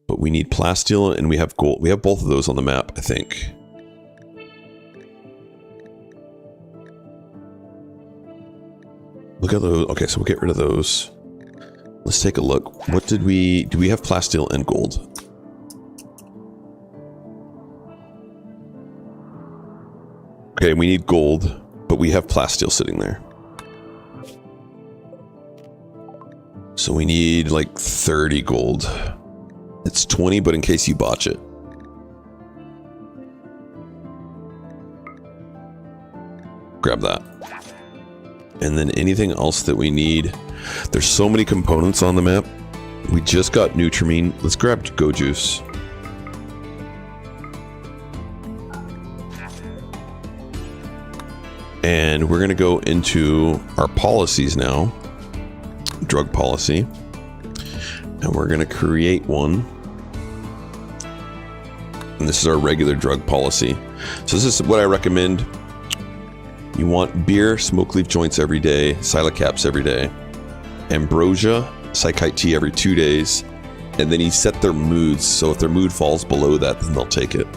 but we need plasteel and we have gold. We have both of those on the map, I think. Look at those. Okay, so we'll get rid of those. Let's take a look. What did we... Do we have plasteel and gold? Okay, we need gold, but we have plasteel sitting there. So we need like 30 gold. It's 20, but in case you botch it. Grab that. And then anything else that we need. There's so many components on the map. We just got Nutrimine. Let's grab Go Juice. And we're going to go into our policies now. Drug policy. And we're going to create one. And this is our regular drug policy. So this is what I recommend. You want beer, smoke leaf joints every day, silocaps every day, ambrosia, psychite tea every 2 days, and then you set their moods. So if their mood falls below that, then they'll take it.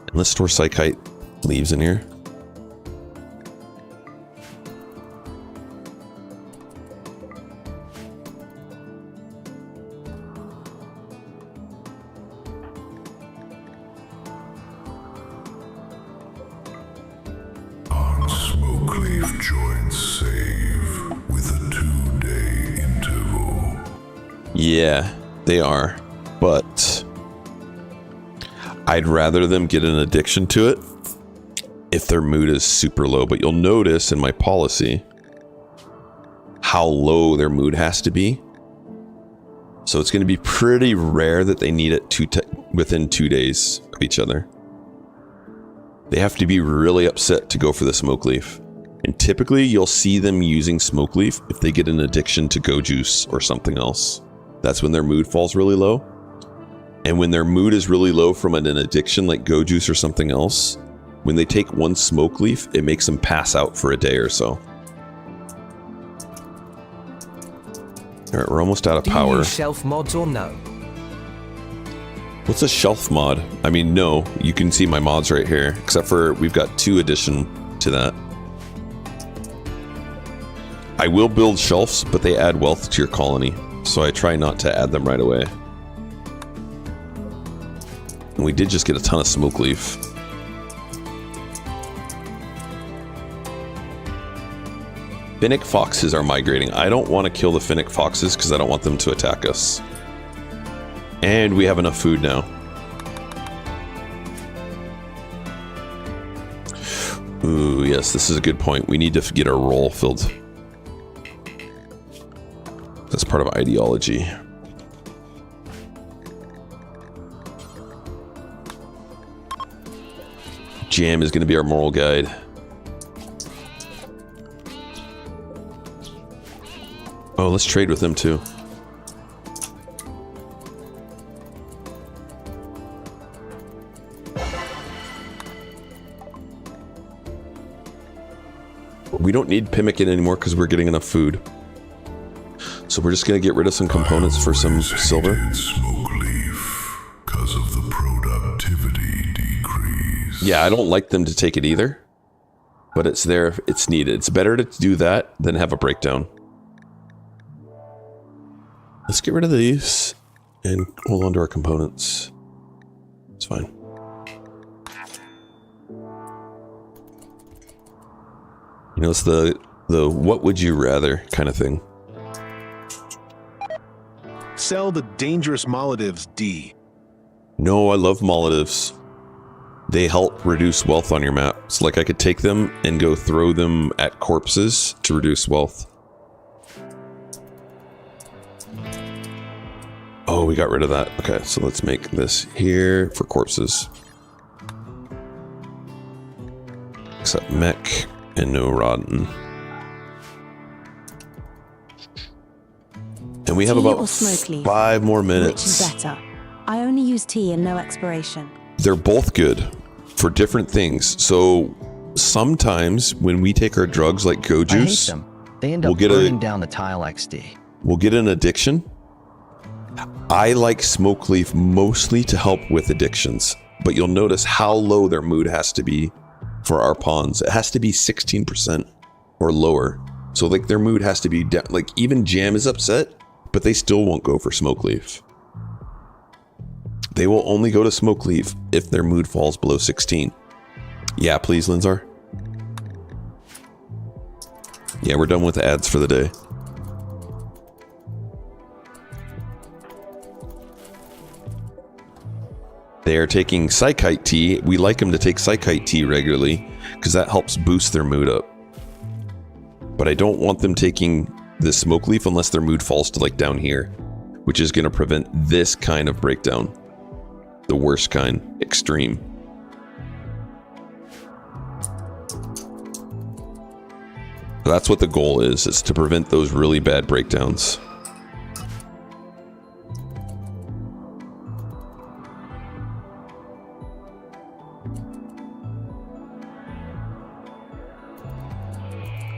And let's store psychite leaves in here. Yeah, they are, but I'd rather them get an addiction to it if their mood is super low. But you'll notice in my policy how low their mood has to be. So it's going to be pretty rare that they need it within 2 days of each other. They have to be really upset to go for the smoke leaf. And typically you'll see them using smoke leaf if they get an addiction to Go Juice or something else. That's when their mood falls really low. And when their mood is really low from an addiction like Go Juice or something else, when they take one smoke leaf, it makes them pass out for a day or so. Alright, we're almost out of power. Do you use shelf mods or no? What's a shelf mod? I mean, no. You can see my mods right here. Except for we've got 2 addition to that. I will build shelves, but they add wealth to your colony. So I try not to add them right away. And we did just get a ton of smoke leaf. Finnick foxes are migrating. I don't want to kill the Finnick foxes because I don't want them to attack us. And we have enough food now. Ooh, yes, this is a good point. We need to get our roll filled. That's part of ideology. Jam is going to be our moral guide. Oh, let's trade with them too. We don't need Pimmican anymore because we're getting enough food. So we're just going to get rid of some components for some silver. Smoke leaf because of the productivity decrease. Yeah, I don't like them to take it either. But it's there if it's needed. It's better to do that than have a breakdown. Let's get rid of these and hold on to our components. It's fine. You know, it's the what would you rather kind of thing. Sell the dangerous Molatives, D. No, I love Molatives. They help reduce wealth on your map. So like I could take them and go throw them at corpses to reduce wealth. Oh, we got rid of that. Okay, so let's make this here for corpses. Except mech and no rotten. And we have about 5 more minutes. Which is better? I only use tea and no expiration. They're both good for different things. So sometimes when we take our drugs like Go Juice, they end up burning down the tile XD. We'll get an addiction. I like Smoke Leaf mostly to help with addictions, but you'll notice how low their mood has to be for our pawns. It has to be 16% or lower. So like their mood has to be like even Jam is upset, but they still won't go for Smoke Leaf. They will only go to Smoke Leaf if their mood falls below 16. Yeah, please, Linzar. Yeah, we're done with ads for the day. They are taking Psychite tea. We like them to take Psychite tea regularly because that helps boost their mood up. But I don't want them taking the Smoke Leaf unless their mood falls to like down here, which is going to prevent this kind of breakdown. The worst kind, extreme. That's what the goal is to prevent those really bad breakdowns.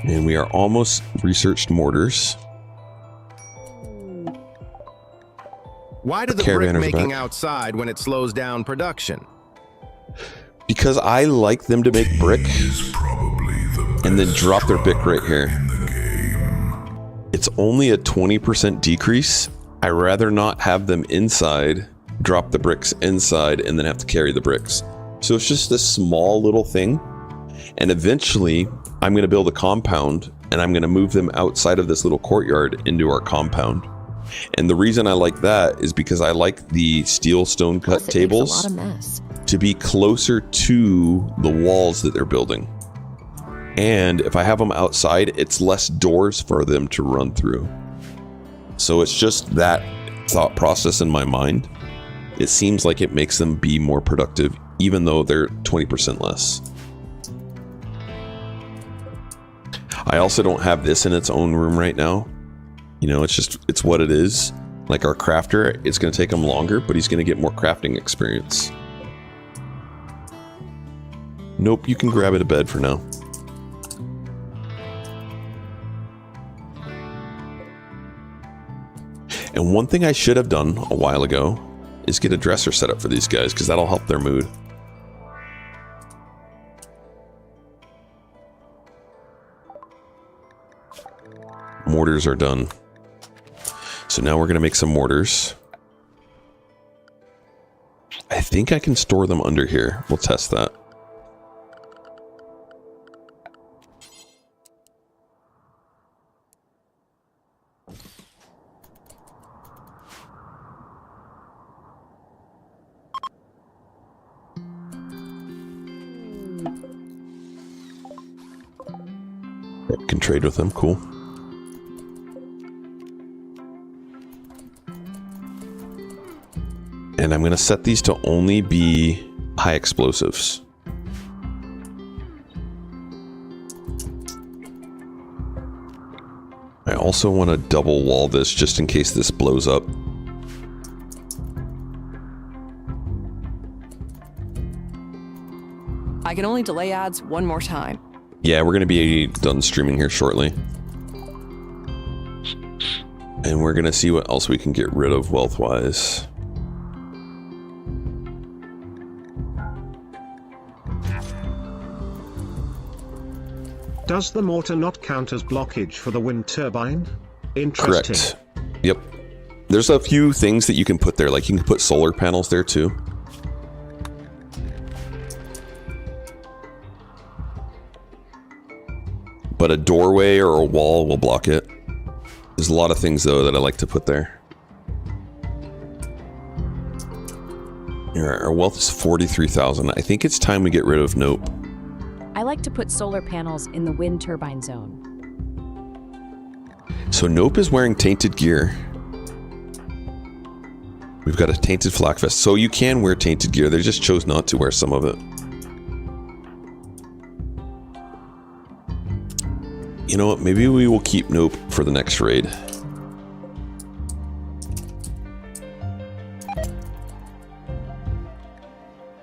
And we are almost researched mortars. Why do the brick making outside when it slows down production? Because I like them to make brick and then drop their brick right here. It's only a 20% decrease. I rather not have them inside, drop the bricks inside, and then have to carry the bricks. So it's just this small little thing. And eventually, I'm going to build a compound, and I'm going to move them outside of this little courtyard into our compound. And the reason I like that is because I like the steel stone cut tables to be closer to the walls that they're building. And if I have them outside, it's less doors for them to run through. So it's just that thought process in my mind. It seems like it makes them be more productive, even though they're 20% less. I also don't have this in its own room right now. You know, it's what it is. Like our crafter, it's going to take him longer, but he's going to get more crafting experience. Nope, you can grab it a bed for now. And one thing I should have done a while ago is get a dresser set up for these guys, because that'll help their mood. Mortars are done. So now we're going to make some mortars. I think I can store them under here. We'll test that. Can trade with them, cool. And I'm going to set these to only be high explosives. I also want to double wall this just in case this blows up. I can only delay ads one more time. Yeah, we're going to be done streaming here shortly. And we're going to see what else we can get rid of wealth-wise. Does the mortar not count as blockage for the wind turbine? Interesting. Correct. Yep. There's a few things that you can put there, like you can put solar panels there too. But a doorway or a wall will block it. There's a lot of things though that I like to put there. Our wealth is 43,000. I think it's time we get rid of Nope. I like to put solar panels in the wind turbine zone. So Nope is wearing tainted gear. We've got a tainted flak vest. So you can wear tainted gear. They just chose not to wear some of it. You know what? Maybe we will keep Nope for the next raid.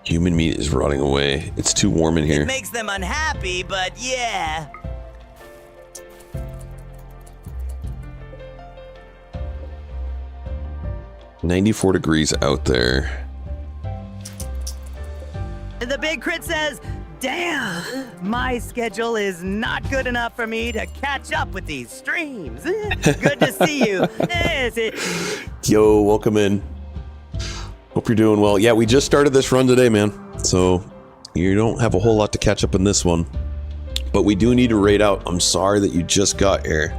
Human meat is rotting away. It's too warm in here. It makes them unhappy, but yeah. $94 degrees out there. The big crit says, damn, my schedule is not good enough for me to catch up with these streams. Good to see you. Yo, welcome in. Hope you're doing well. Yeah, we just started this run today, man. So you don't have a whole lot to catch up in this one. But we do need to raid out. I'm sorry that you just got here.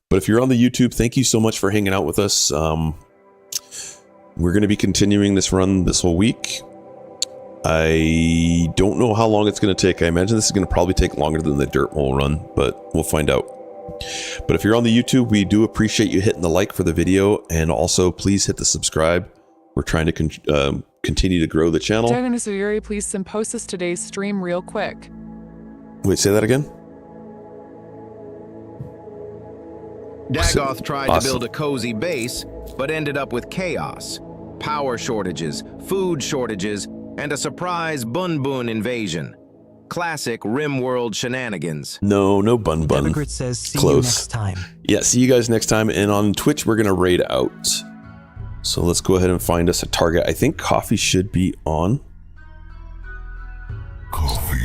But if you're on the YouTube, thank you so much for hanging out with us. We're going to be continuing this run this whole week. I don't know how long it's going to take. I imagine this is going to probably take longer than the Dirt Mole run, but we'll find out. But if you're on the YouTube, we do appreciate you hitting the like for the video, and also please hit the subscribe. We're trying to continue to grow the channel. Devin Usuyuri, please post us today's stream real quick. Wait, say that again? Dagoth tried to build a cozy base, but ended up with chaos, power shortages, food shortages, and a surprise Bun Bun invasion. Classic RimWorld shenanigans. No Bun Bun. Democrat says see Close. you next time. Yeah, see you guys next time. And on Twitch, we're going to raid out. So let's go ahead and find us a target. I think coffee should be on. Coffee.